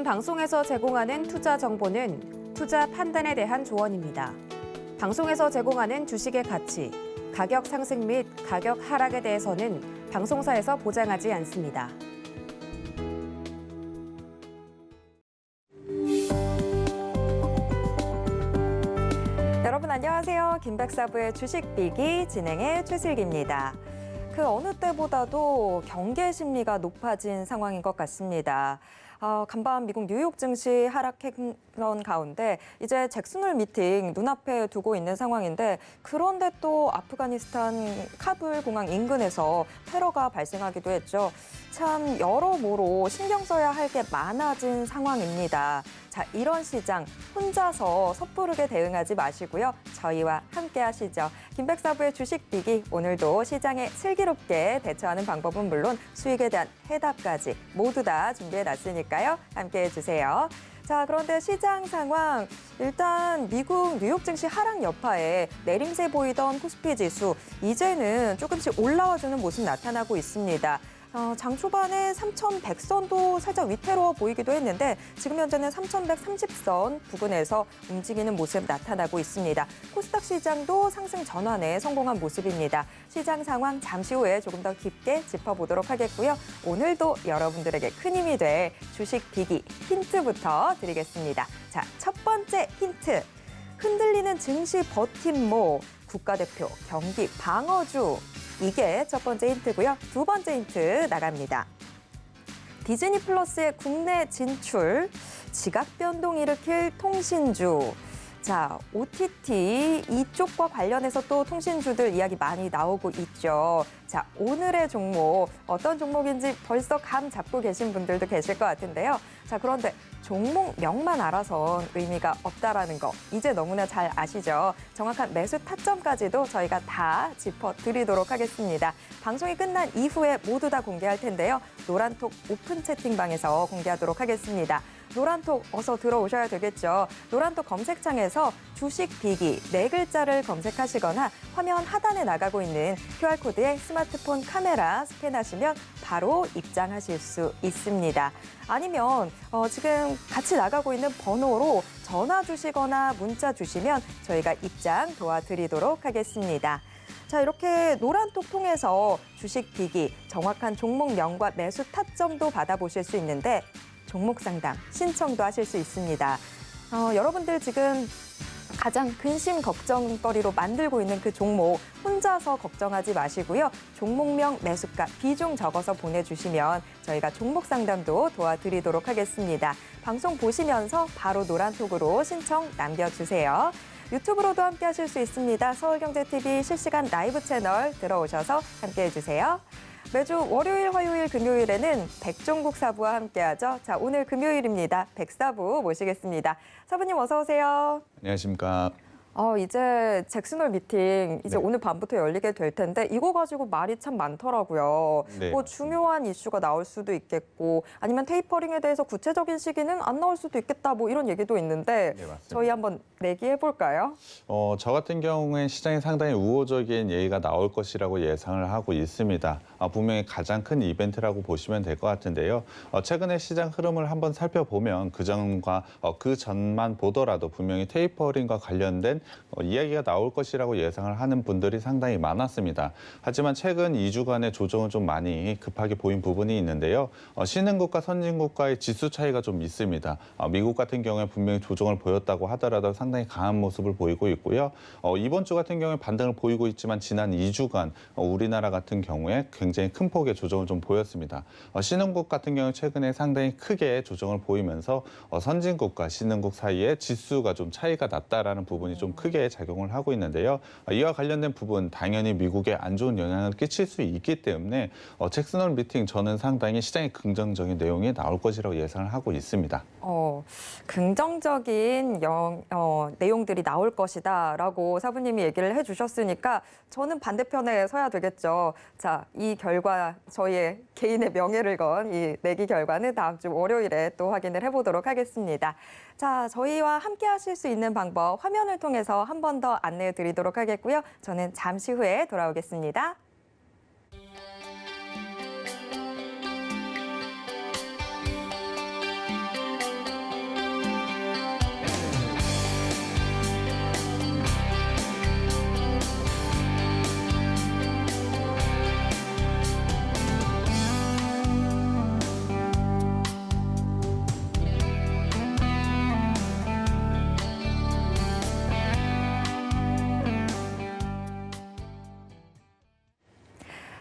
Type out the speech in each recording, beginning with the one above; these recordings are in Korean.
방송에서 제공하는 투자 정보는 투자 판단에 대한 조언입니다. 방송에서 제공하는 주식의 가치, 가격 상승 및 가격 하락에 대해서는 방송사에서 보장하지 않습니다. 여러분 안녕하세요. 김박사부의 주식비기 진행의 최슬기입니다. 그 어느 때보다도 경계 심리가 높아진 상황인 것 같습니다. 간밤 미국 뉴욕 증시 하락했던 가운데 이제 잭슨홀 미팅 눈앞에 두고 있는 상황인데 그런데 또 아프가니스탄 카불 공항 인근에서 테러가 발생하기도 했죠. 참 여러모로 신경 써야 할 게 많아진 상황입니다. 자, 이런 시장 혼자서 섣부르게 대응하지 마시고요. 저희와 함께 하시죠. 김박사부의 주식비기 오늘도 시장에 슬기롭게 대처하는 방법은 물론 수익에 대한 해답까지 모두 다 준비해놨으니까요. 함께해 주세요. 자, 그런데 시장 상황 일단 미국 뉴욕 증시 하락 여파에 내림세 보이던 코스피 지수 이제는 조금씩 올라와주는 모습 나타나고 있습니다. 장 초반에 3,100선도 살짝 위태로워 보이기도 했는데 지금 현재는 3,130선 부근에서 움직이는 모습 나타나고 있습니다. 코스닥 시장도 상승 전환에 성공한 모습입니다. 시장 상황 잠시 후에 조금 더 깊게 짚어보도록 하겠고요. 오늘도 여러분들에게 큰 힘이 될 주식 비기 힌트부터 드리겠습니다. 자, 첫 번째 힌트. 흔들리는 증시 버팀목, 국가대표 경기 방어주. 이게 첫 번째 힌트고요. 두 번째 힌트 나갑니다. 디즈니 플러스의 국내 진출, 지각 변동 일으킬 통신주. 자, OTT 이쪽과 관련해서 또 통신주들 이야기 많이 나오고 있죠. 자, 오늘의 종목 어떤 종목인지 벌써 감 잡고 계신 분들도 계실 것 같은데요. 자, 그런데 종목명만 알아선 의미가 없다라는 거 이제 너무나 잘 아시죠? 정확한 매수 타점까지도 저희가 다 짚어드리도록 하겠습니다. 방송이 끝난 이후에 모두 다 공개할 텐데요. 노란톡 오픈 채팅방에서 공개하도록 하겠습니다. 노란톡 어서 들어오셔야 되겠죠. 노란톡 검색창에서 주식 비기 네 글자를 검색하시거나 화면 하단에 나가고 있는 QR코드에 스마트폰 카메라 스캔하시면 바로 입장하실 수 있습니다. 아니면 지금 같이 나가고 있는 번호로 전화 주시거나 문자 주시면 저희가 입장 도와드리도록 하겠습니다. 자, 이렇게 노란톡 통해서 주식 비기 정확한 종목명과 매수 타점도 받아보실 수 있는데 종목 상담 신청도 하실 수 있습니다. 여러분들 지금 가장 근심 걱정거리로 만들고 있는 그 종목 혼자서 걱정하지 마시고요. 종목명, 매수가, 비중 적어서 보내주시면 저희가 종목 상담도 도와드리도록 하겠습니다. 방송 보시면서 바로 노란톡으로 신청 남겨주세요. 유튜브로도 함께 하실 수 있습니다. 서울경제TV 실시간 라이브 채널 들어오셔서 함께 해주세요. 매주 월요일, 화요일, 금요일에는 백종국 사부와 함께하죠. 자, 오늘 금요일입니다. 백사부 모시겠습니다. 사부님 어서 오세요. 안녕하십니까. 이제 잭슨홀 미팅 이제 네. 오늘 밤부터 열리게 될 텐데 이거 가지고 말이 참 많더라고요. 네, 뭐 맞습니다. 중요한 이슈가 나올 수도 있겠고 아니면 테이퍼링에 대해서 구체적인 시기는 안 나올 수도 있겠다 뭐 이런 얘기도 있는데 네, 맞습니다. 저희 한번 내기해 볼까요? 저 같은 경우엔 시장에 상당히 우호적인 얘기가 나올 것이라고 예상을 하고 있습니다. 분명히 가장 큰 이벤트라고 보시면 될 것 같은데요. 최근에 시장 흐름을 한번 살펴보면 그전과 그 전만 보더라도 분명히 테이퍼링과 관련된 이야기가 나올 것이라고 예상을 하는 분들이 상당히 많았습니다. 하지만 최근 2주간의 조정은 좀 많이 급하게 보인 부분이 있는데요. 신흥국과 선진국과의 지수 차이가 좀 있습니다. 미국 같은 경우에 분명히 조정을 보였다고 하더라도 상당히 강한 모습을 보이고 있고요. 이번 주 같은 경우에 반등을 보이고 있지만 지난 2주간 우리나라 같은 경우에 굉장히 큰 폭의 조정을 좀 보였습니다. 신흥국 같은 경우 최근에 상당히 크게 조정을 보이면서 선진국과 신흥국 사이에 지수가 좀 차이가 났다라는 부분이 좀 크게 작용을 하고 있는데요. 이와 관련된 부분 당연히 미국에 안 좋은 영향을 끼칠 수 있기 때문에 잭슨홀 미팅 저는 상당히 시장에 긍정적인 내용이 나올 것이라고 예상을 하고 있습니다. 긍정적인 내용들이 나올 것이다라고 사부님이 얘기를 해주셨으니까 저는 반대편에 서야 되겠죠. 자, 이 결과 저희의 개인의 명예를 건 이 내기 결과는 다음 주 월요일에 또 확인을 해보도록 하겠습니다. 자, 저희와 함께 하실 수 있는 방법 화면을 통해서 한 번 더 안내해 드리도록 하겠고요. 저는 잠시 후에 돌아오겠습니다.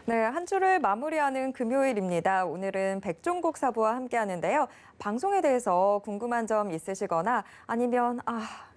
네, 한 주를 마무리하는 금요일입니다. 오늘은 백종국 사부와 함께하는데요. 방송에 대해서 궁금한 점 있으시거나 아니면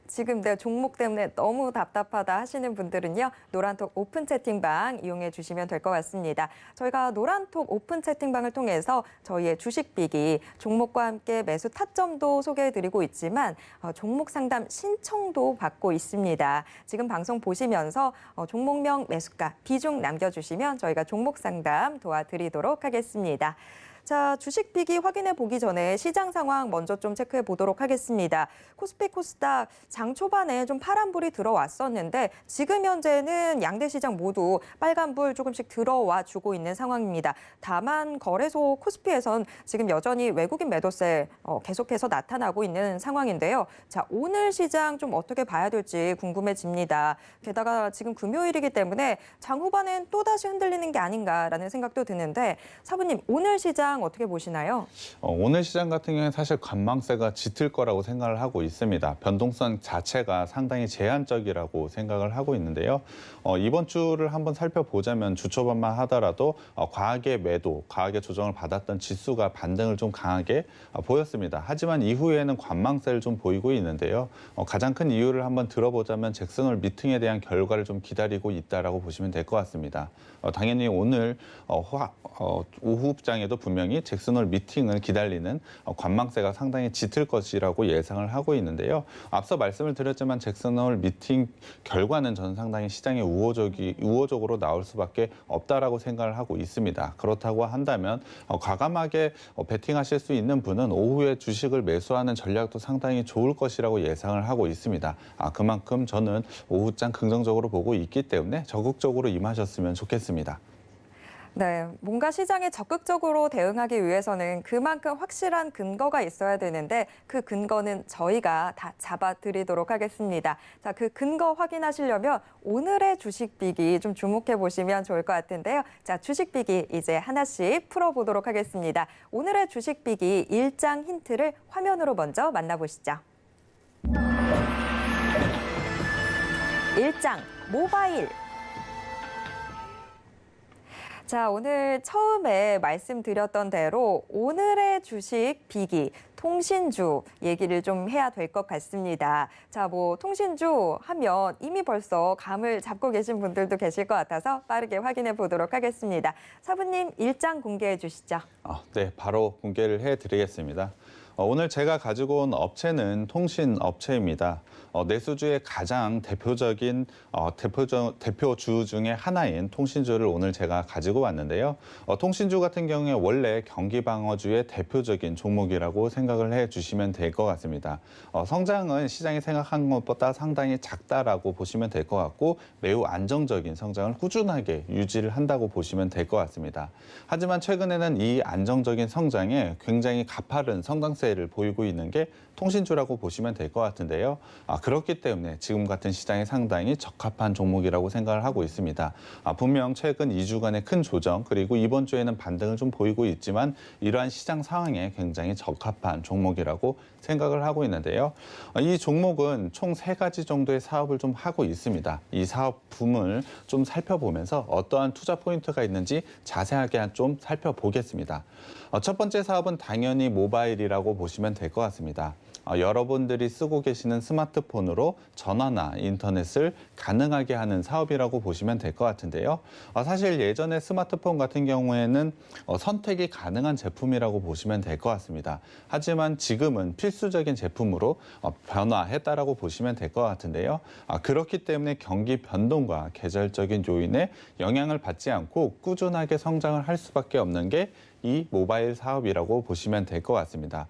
지금 내 종목 때문에 너무 답답하다 하시는 분들은요. 노란톡 오픈 채팅방 이용해 주시면 될 것 같습니다. 저희가 노란톡 오픈 채팅방을 통해서 저희의 주식비기, 종목과 함께 매수 타점도 소개해드리고 있지만 종목 상담 신청도 받고 있습니다. 지금 방송 보시면서 종목명, 매수가, 비중 남겨주시면 저희가 종목 상담 도와드리도록 하겠습니다. 자, 주식 비기 확인해 보기 전에 시장 상황 먼저 좀 체크해 보도록 하겠습니다. 코스피 코스닥 장 초반에 좀 파란불이 들어왔었는데 지금 현재는 양대 시장 모두 빨간불 조금씩 들어와 주고 있는 상황입니다. 다만 거래소 코스피에선 지금 여전히 외국인 매도세 계속해서 나타나고 있는 상황인데요. 자, 오늘 시장 좀 어떻게 봐야 될지 궁금해집니다. 게다가 지금 금요일이기 때문에 장 후반엔 또다시 흔들리는 게 아닌가라는 생각도 드는데 사부님, 오늘 시장 어떻게 보시나요? 오늘 시장 같은 경우는 사실 관망세가 짙을 거라고 생각을 하고 있습니다. 변동성 자체가 상당히 제한적이라고 생각을 하고 있는데요. 이번 주를 한번 살펴보자면 주 초반만 하더라도 과하게 매도, 과하게 조정을 받았던 지수가 반등을 좀 강하게 보였습니다. 하지만 이후에는 관망세를 좀 보이고 있는데요. 가장 큰 이유를 한번 들어보자면 잭슨홀 미팅에 대한 결과를 좀 기다리고 있다라고 보시면 될 것 같습니다. 당연히 오늘 오후장에도 분명히 잭슨홀 미팅을 기다리는 관망세가 상당히 짙을 것이라고 예상을 하고 있는데요. 앞서 말씀을 드렸지만 잭슨홀 미팅 결과는 저는 상당히 시장에 우호적으로 나올 수밖에 없다라고 생각을 하고 있습니다. 그렇다고 한다면 과감하게 베팅하실 수 있는 분은 오후에 주식을 매수하는 전략도 상당히 좋을 것이라고 예상을 하고 있습니다. 그만큼 저는 오후장 긍정적으로 보고 있기 때문에 적극적으로 임하셨으면 좋겠습니다. 네, 뭔가 시장에 적극적으로 대응하기 위해서는 그만큼 확실한 근거가 있어야 되는데 그 근거는 저희가 다 잡아드리도록 하겠습니다. 자, 그 근거 확인하시려면 오늘의 주식비기 좀 주목해 보시면 좋을 것 같은데요. 자, 주식비기 이제 하나씩 풀어보도록 하겠습니다. 오늘의 주식비기 일장 힌트를 화면으로 먼저 만나보시죠. 일장 모바일. 자, 오늘 처음에 말씀드렸던 대로 오늘의 주식 비기, 통신주 얘기를 좀 해야 될 것 같습니다. 자, 통신주 하면 이미 벌써 감을 잡고 계신 분들도 계실 것 같아서 빠르게 확인해 보도록 하겠습니다. 사부님, 일장 공개해 주시죠. 네, 바로 공개를 해드리겠습니다. 오늘 제가 가지고 온 업체는 통신업체입니다. 내수주의 가장 대표적인 대표주 중에 하나인 통신주를 오늘 제가 가지고 왔는데요. 통신주 같은 경우에 원래 경기방어주의 대표적인 종목이라고 생각을 해주시면 될 것 같습니다. 성장은 시장이 생각한 것보다 상당히 작다라고 보시면 될 것 같고 매우 안정적인 성장을 꾸준하게 유지를 한다고 보시면 될 것 같습니다. 하지만 최근에는 이 안정적인 성장에 굉장히 가파른 성장세를 보이고 있는 게 통신주라고 보시면 될 것 같은데요. 그렇기 때문에 지금 같은 시장에 상당히 적합한 종목이라고 생각을 하고 있습니다. 분명 최근 2주간의 큰 조정 그리고 이번 주에는 반등을 좀 보이고 있지만 이러한 시장 상황에 굉장히 적합한 종목이라고 생각을 하고 있는데요. 이 종목은 총 3가지 정도의 사업을 좀 하고 있습니다. 이 사업 붐을 좀 살펴보면서 어떠한 투자 포인트가 있는지 자세하게 좀 살펴보겠습니다. 첫 번째 사업은 당연히 모바일이라고 보시면 될 것 같습니다. 여러분들이 쓰고 계시는 스마트폰으로 전화나 인터넷을 가능하게 하는 사업이라고 보시면 될 것 같은데요. 사실 예전에 스마트폰 같은 경우에는 선택이 가능한 제품이라고 보시면 될 것 같습니다. 하지만 지금은 필수적인 제품으로 변화했다라고 보시면 될 것 같은데요. 그렇기 때문에 경기 변동과 계절적인 요인에 영향을 받지 않고 꾸준하게 성장을 할 수밖에 없는 게 이 모바일 사업이라고 보시면 될 것 같습니다.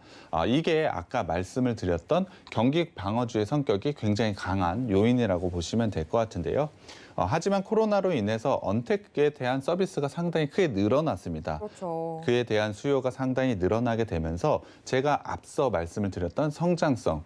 이게 아까 말씀을 드렸던 경기 방어주의 성격이 굉장히 강한 요인이라고 보시면 될 것 같은데요. 하지만 코로나로 인해서 언택에 대한 서비스가 상당히 크게 늘어났습니다. 그렇죠. 그에 대한 수요가 상당히 늘어나게 되면서 제가 앞서 말씀을 드렸던 성장성,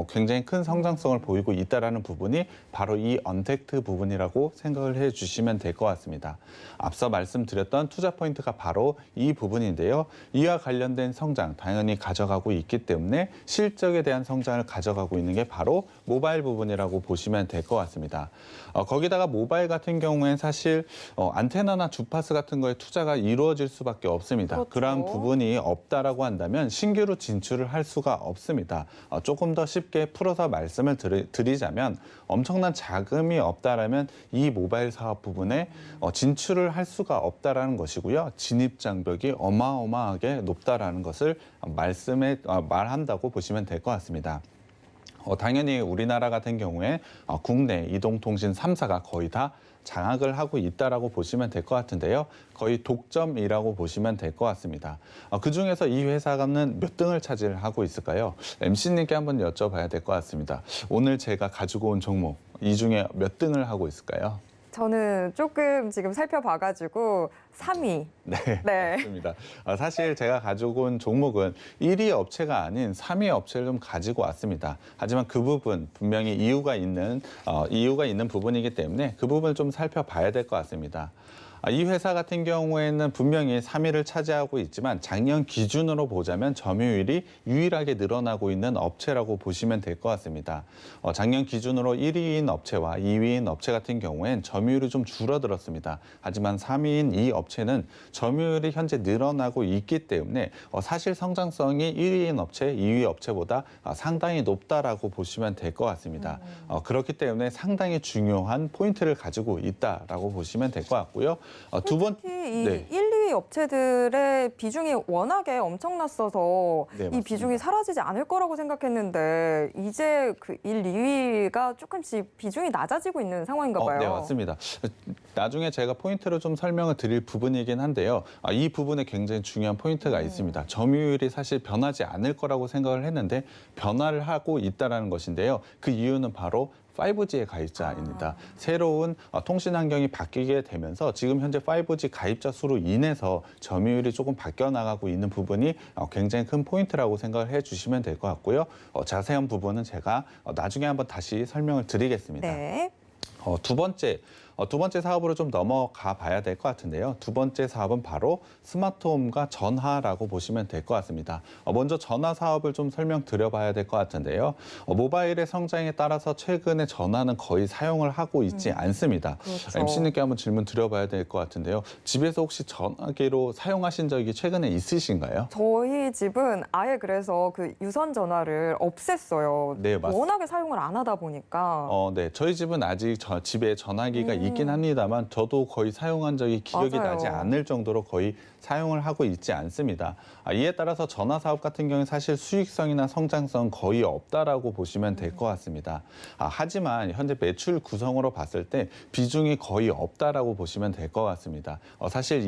굉장히 큰 성장성을 보이고 있다는 부분이 바로 이 언택트 부분이라고 생각을 해주시면 될 것 같습니다. 앞서 말씀드렸던 투자 포인트가 바로 이 부분인데요. 이와 관련된 성장 당연히 가져가고 있기 때문에 실적에 대한 성장을 가져가고 있는 게 바로 모바일 부분이라고 보시면 될 것 같습니다. 거기다가 모바일 같은 경우엔 사실 안테나나 주파수 같은 거에 투자가 이루어질 수밖에 없습니다. 그렇죠. 그러한 부분이 없다라고 한다면 신규로 진출을 할 수가 없습니다. 조금 더 쉽게 풀어서 말씀을 드리자면 엄청난 자금이 없다라면 이 모바일 사업 부분에 진출을 할 수가 없다라는 것이고요. 진입 장벽이 어마어마하게 높다라는 것을 말한다고 보시면 될 것 같습니다. 당연히 우리나라 같은 경우에 국내 이동통신 3사가 거의 다 장악을 하고 있다라고 보시면 될 것 같은데요. 거의 독점이라고 보시면 될 것 같습니다. 그중에서 이 회사는 몇 등을 차지하고 있을까요? MC님께 한번 여쭤봐야 될 것 같습니다. 오늘 제가 가지고 온 종목, 이 중에 몇 등을 하고 있을까요? 저는 조금 지금 살펴봐가지고 3위. 네, 네. 맞습니다. 사실 제가 가지고 온 종목은 1위 업체가 아닌 3위 업체를 좀 가지고 왔습니다. 하지만 그 부분 분명히 이유가 있는 부분이기 때문에 그 부분을 좀 살펴봐야 될 것 같습니다. 이 회사 같은 경우에는 분명히 3위를 차지하고 있지만 작년 기준으로 보자면 점유율이 유일하게 늘어나고 있는 업체라고 보시면 될 것 같습니다. 작년 기준으로 1위인 업체와 2위인 업체 같은 경우엔 점유율이 좀 줄어들었습니다. 하지만 3위인 이 업체는 점유율이 현재 늘어나고 있기 때문에 사실 성장성이 1위인 업체, 2위 업체보다 상당히 높다라고 보시면 될 것 같습니다. 그렇기 때문에 상당히 중요한 포인트를 가지고 있다라고 보시면 될 것 같고요. 특히 이 네. 1, 2위 업체들의 비중이 워낙에 엄청났어서 네, 이 맞습니다. 비중이 사라지지 않을 거라고 생각했는데 이제 그 1, 2위가 조금씩 비중이 낮아지고 있는 상황인가 봐요. 네, 맞습니다. 나중에 제가 포인트로 좀 설명을 드릴 부분이긴 한데요. 이 부분에 굉장히 중요한 포인트가 있습니다. 점유율이 사실 변하지 않을 거라고 생각을 했는데 변화를 하고 있다는 것인데요. 그 이유는 바로 5G의 가입자입니다. 새로운 통신 환경이 바뀌게 되면서 지금 현재 5G 가입자 수로 인해서 점유율이 조금 바뀌어 나가고 있는 부분이 굉장히 큰 포인트라고 생각을 해주시면 될 것 같고요. 자세한 부분은 제가 나중에 한번 다시 설명을 드리겠습니다. 네. 두 번째 사업으로 좀 넘어가 봐야 될 것 같은데요. 두 번째 사업은 바로 스마트홈과 전화라고 보시면 될 것 같습니다. 먼저 전화 사업을 좀 설명드려봐야 될 것 같은데요. 모바일의 성장에 따라서 최근에 전화는 거의 사용을 하고 있지 않습니다. 그렇죠. MC님께 한번 질문 드려봐야 될 것 같은데요. 집에서 혹시 전화기로 사용하신 적이 최근에 있으신가요? 저희 집은 아예 그래서 그 유선 전화를 없앴어요. 네, 맞습니다. 워낙에 사용을 안 하다 보니까. 네. 저희 집은 아직 집에 전화기가 있긴 합니다만 저도 거의 사용한 적이 기억이 맞아요. 나지 않을 정도로 거의 사용을 하고 있지 않습니다. 이에 따라서 전화 사업 같은 경우는 사실 수익성이나 성장성 거의 없다라고 보시면 될 것 같습니다. 하지만 현재 매출 구성으로 봤을 때 비중이 거의 없다라고 보시면 될 것 같습니다. 사실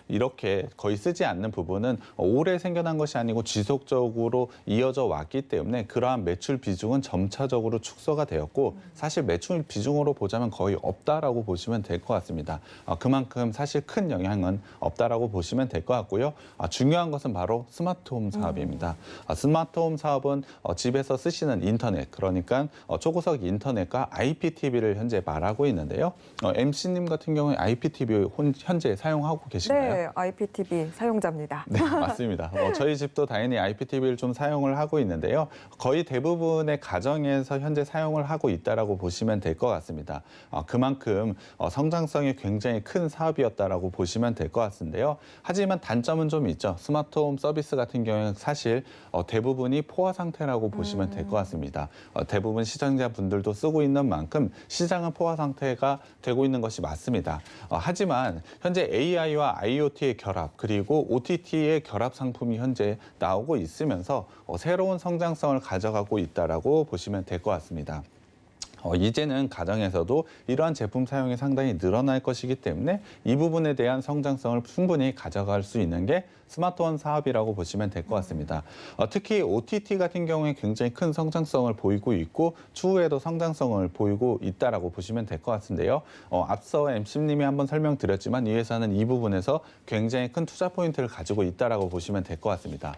이렇게 거의 쓰지 않는 부분은 올해 생겨난 것이 아니고 지속적으로 이어져 왔기 때문에 그러한 매출 비중은 점차적으로 축소가 되었고 사실 매출 비중으로 보자면 거의 없다라고 보시면 될 것 같습니다. 그만큼 사실 큰 영향은 없다라고 보시면 될 것 같고요. 중요한 것은 바로 스마트홈 사업입니다. 스마트홈 사업은 집에서 쓰시는 인터넷, 그러니까 초고속 인터넷과 IPTV를 현재 말하고 있는데요. MC님 같은 경우에 IPTV 현재 사용하고 계신가요? 네, IPTV 사용자입니다. 네, 맞습니다. 저희 집도 당연히 IPTV를 좀 사용을 하고 있는데요. 거의 대부분의 가정에서 현재 사용을 하고 있다라고 보시면 될 것 같습니다. 그만큼 성장성이 굉장히 큰 사업이었다라고 보시면 될 것 같은데요. 하지만 단점은 좀 있죠. 스마트홈 서비스 같은 경우는 사실 대부분이 포화 상태라고 보시면 될 것 같습니다. 대부분 시청자분들도 쓰고 있는 만큼 시장은 포화 상태가 되고 있는 것이 맞습니다. 하지만 현재 AI와 IoT의 결합 그리고 OTT의 결합 상품이 현재 나오고 있으면서 새로운 성장성을 가져가고 있다라고 보시면 될 것 같습니다. 이제는 가정에서도 이러한 제품 사용이 상당히 늘어날 것이기 때문에 이 부분에 대한 성장성을 충분히 가져갈 수 있는 게 스마트홈 사업이라고 보시면 될 것 같습니다. 특히 OTT 같은 경우에 굉장히 큰 성장성을 보이고 있고 추후에도 성장성을 보이고 있다라고 보시면 될 것 같은데요. 앞서 MC님이 한번 설명드렸지만 이 회사는 이 부분에서 굉장히 큰 투자 포인트를 가지고 있다라고 보시면 될 것 같습니다.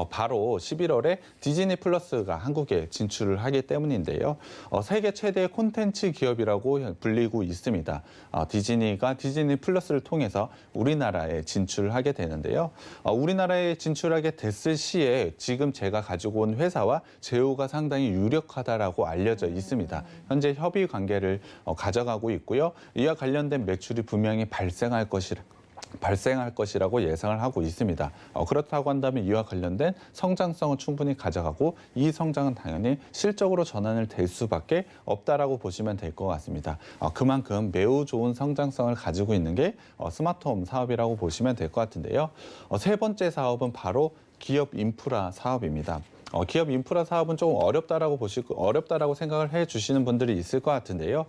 바로 11월에 디즈니 플러스가 한국에 진출을 하기 때문인데요. 세계 최대 차세대 콘텐츠 기업이라고 불리고 있습니다. 디즈니가 디즈니 플러스를 통해서 우리나라에 진출하게 되는데요. 우리나라에 진출하게 됐을 시에 지금 제가 가지고 온 회사와 제휴가 상당히 유력하다라고 알려져 있습니다. 현재 협의 관계를 가져가고 있고요. 이와 관련된 매출이 분명히 발생할 것이라고 예상을 하고 있습니다. 그렇다고 한다면 이와 관련된 성장성은 충분히 가져가고 이 성장은 당연히 실적으로 전환을 될 수밖에 없다라고 보시면 될 것 같습니다. 그만큼 매우 좋은 성장성을 가지고 있는 게 스마트홈 사업이라고 보시면 될 것 같은데요. 세 번째 사업은 바로 기업 인프라 사업입니다. 기업 인프라 사업은 조금 어렵다라고 생각을 해주시는 분들이 있을 것 같은데요.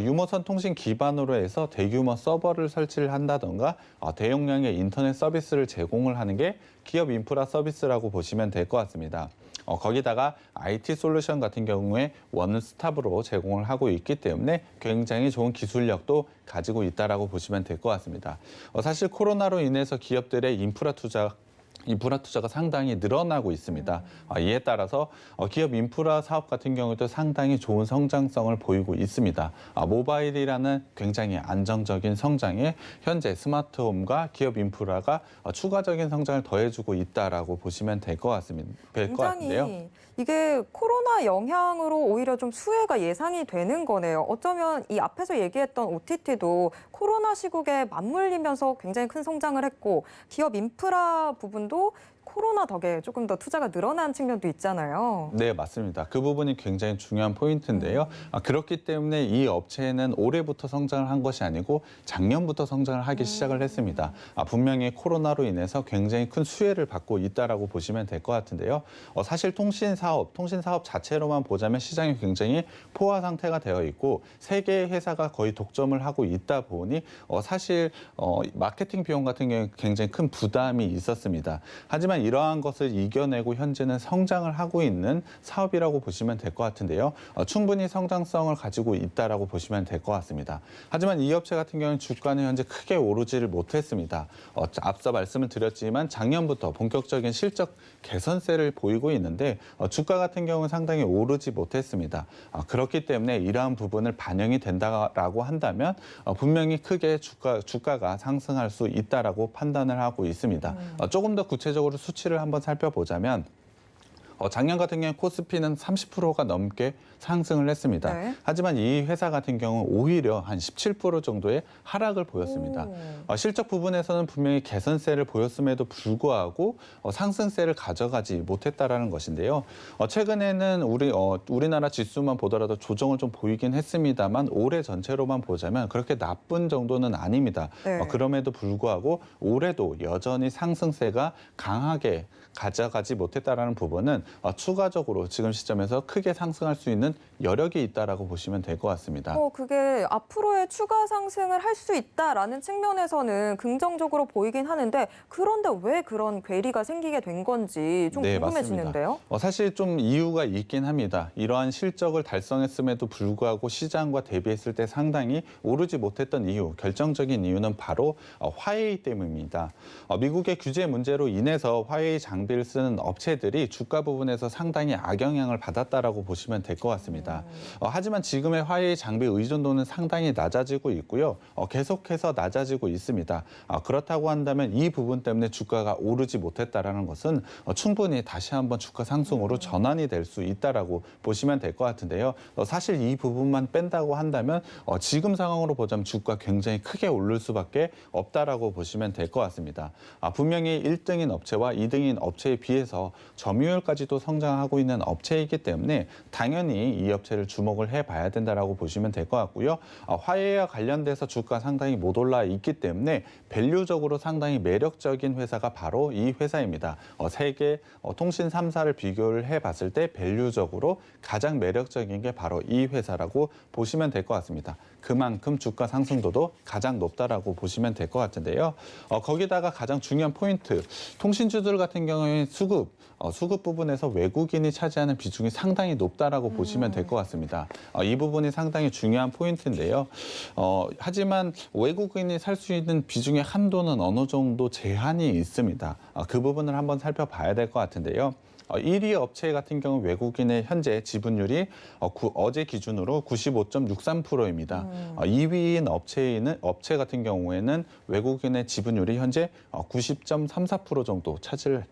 유무선 통신 기반으로 해서 대규모 서버를 설치를 한다던가 대용량의 인터넷 서비스를 제공을 하는 게 기업 인프라 서비스라고 보시면 될 것 같습니다. 거기다가 IT 솔루션 같은 경우에 원스톱으로 제공을 하고 있기 때문에 굉장히 좋은 기술력도 가지고 있다라고 보시면 될 것 같습니다. 사실 코로나로 인해서 기업들의 인프라 투자가 상당히 늘어나고 있습니다. 이에 따라서 기업 인프라 사업 같은 경우도 상당히 좋은 성장성을 보이고 있습니다. 모바일이라는 굉장히 안정적인 성장에 현재 스마트홈과 기업 인프라가 추가적인 성장을 더해주고 있다라고 보시면 될 것 같은데요. 이게 코로나 영향으로 오히려 좀 수혜가 예상이 되는 거네요. 어쩌면 이 앞에서 얘기했던 OTT도 코로나 시국에 맞물리면서 굉장히 큰 성장을 했고 기업 인프라 부분도 코로나 덕에 조금 더 투자가 늘어난 측면도 있잖아요. 네, 맞습니다. 그 부분이 굉장히 중요한 포인트인데요. 그렇기 때문에 이 업체는 올해부터 성장을 한 것이 아니고 작년부터 성장을 하기 시작을 했습니다. 분명히 코로나로 인해서 굉장히 큰 수혜를 받고 있다라고 보시면 될 것 같은데요. 사실 통신 사업 자체로만 보자면 시장이 굉장히 포화 상태가 되어 있고 세 개의 회사가 거의 독점을 하고 있다 보니 사실 마케팅 비용 같은 경우에 굉장히 큰 부담이 있었습니다. 하지만 이러한 것을 이겨내고 현재는 성장을 하고 있는 사업이라고 보시면 될 것 같은데요. 충분히 성장성을 가지고 있다라고 보시면 될 것 같습니다. 하지만 이 업체 같은 경우는 주가는 현재 크게 오르지를 못했습니다. 앞서 말씀을 드렸지만 작년부터 본격적인 실적 개선세를 보이고 있는데 주가 같은 경우는 상당히 오르지 못했습니다. 그렇기 때문에 이러한 부분을 반영이 된다라고 한다면 분명히 크게 주가가 상승할 수 있다라고 판단을 하고 있습니다. 조금 더 구체적으로 수치를 한번 살펴보자면 작년 같은 경우에 코스피는 30%가 넘게 상승을 했습니다. 네. 하지만 이 회사 같은 경우는 오히려 한 17% 정도의 하락을 보였습니다. 실적 부분에서는 분명히 개선세를 보였음에도 불구하고 상승세를 가져가지 못했다라는 것인데요. 최근에는 우리나라 지수만 보더라도 조정을 좀 보이긴 했습니다만 올해 전체로만 보자면 그렇게 나쁜 정도는 아닙니다. 네. 그럼에도 불구하고 올해도 여전히 상승세가 강하게 가져가지 못했다라는 부분은 추가적으로 지금 시점에서 크게 상승할 수 있는 여력이 있다라고 보시면 될 것 같습니다. 그게 앞으로의 추가 상승을 할 수 있다라는 측면에서는 긍정적으로 보이긴 하는데 그런데 왜 그런 괴리가 생기게 된 건지 좀 네, 궁금해지는데요. 맞습니다. 사실 좀 이유가 있긴 합니다. 이러한 실적을 달성했음에도 불구하고 시장과 대비했을 때 상당히 오르지 못했던 이유, 결정적인 이유는 바로 화웨이 때문입니다. 미국의 규제 문제로 인해서 화웨이 장비를 쓰는 업체들이 주가 부분에서 상당히 악영향을 받았다라고 보시면 될 것 같습니다. 하지만 지금의 화웨이 장비 의존도는 상당히 낮아지고 있고요. 계속해서 낮아지고 있습니다. 그렇다고 한다면 이 부분 때문에 주가가 오르지 못했다라는 것은 충분히 다시 한번 주가 상승으로 전환이 될 수 있다라고 보시면 될 것 같은데요. 사실 이 부분만 뺀다고 한다면 지금 상황으로 보자면 주가 굉장히 크게 오를 수밖에 없다라고 보시면 될 것 같습니다. 분명히 1등인 업체와 2등인 업체에 비해서 점유율까지도 성장하고 있는 업체이기 때문에 당연히 이 업체를 주목을 해봐야 된다라고 보시면 될 것 같고요. 화웨이와 관련돼서 주가 상당히 못 올라 있기 때문에 밸류적으로 상당히 매력적인 회사가 바로 이 회사입니다. 세계 통신 3사를 비교를 해봤을 때 밸류적으로 가장 매력적인 게 바로 이 회사라고 보시면 될 것 같습니다. 그만큼 주가 상승도도 가장 높다라고 보시면 될 것 같은데요. 거기다가 가장 중요한 포인트, 통신주들 같은 경우에 수급, 수급 부분에서 외국인이 차지하는 비중이 상당히 높다라고 보시면 될 것 같습니다. 이 부분이 상당히 중요한 포인트인데요. 하지만 외국인이 살 수 있는 비중의 한도는 어느 정도 제한이 있습니다. 그 부분을 한번 살펴봐야 될 것 같은데요. 1위 업체 같은 경우 외국인의 현재 지분율이 어제 기준으로 95.63%입니다. 2위인 업체 같은 경우에는 외국인의 지분율이 현재 90.34% 정도 차지를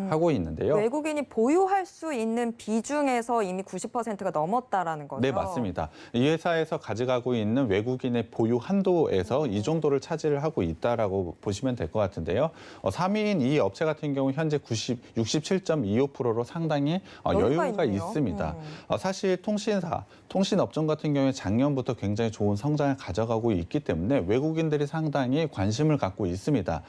하고 있는데요. 외국인이 보유할 수 있는 비중에서 이미 90%가 넘었다라는 거죠. 네, 맞습니다. 이 회사에서 가져가고 있는 외국인의 보유 한도에서 이 정도를 차지를 하고 있다라고 보시면 될 것 같은데요. 3위인 이 업체 같은 경우 현재 67.25%로 상당히 여유가 있네요. 있습니다. 사실 통신업종 같은 경우에 작년부터 굉장히 좋은 성장을 가져가고 있기 때문에 외국인들이 상당히 관심을 갖고 있습니다.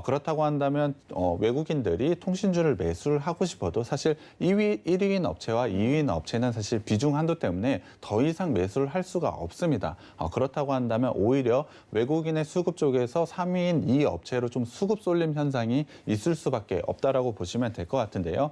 그렇다고 한다면 외국인들이 통신주를 매수를 하고 싶어도 사실 1위인 업체와 2위인 업체는 사실 비중 한도 때문에 더 이상 매수를 할 수가 없습니다. 그렇다고 한다면 오히려 외국인의 수급 쪽에서 3위인 이 업체로 좀 수급 쏠림 현상이 있을 수밖에 없다라고 보시면 될 것 같은데요.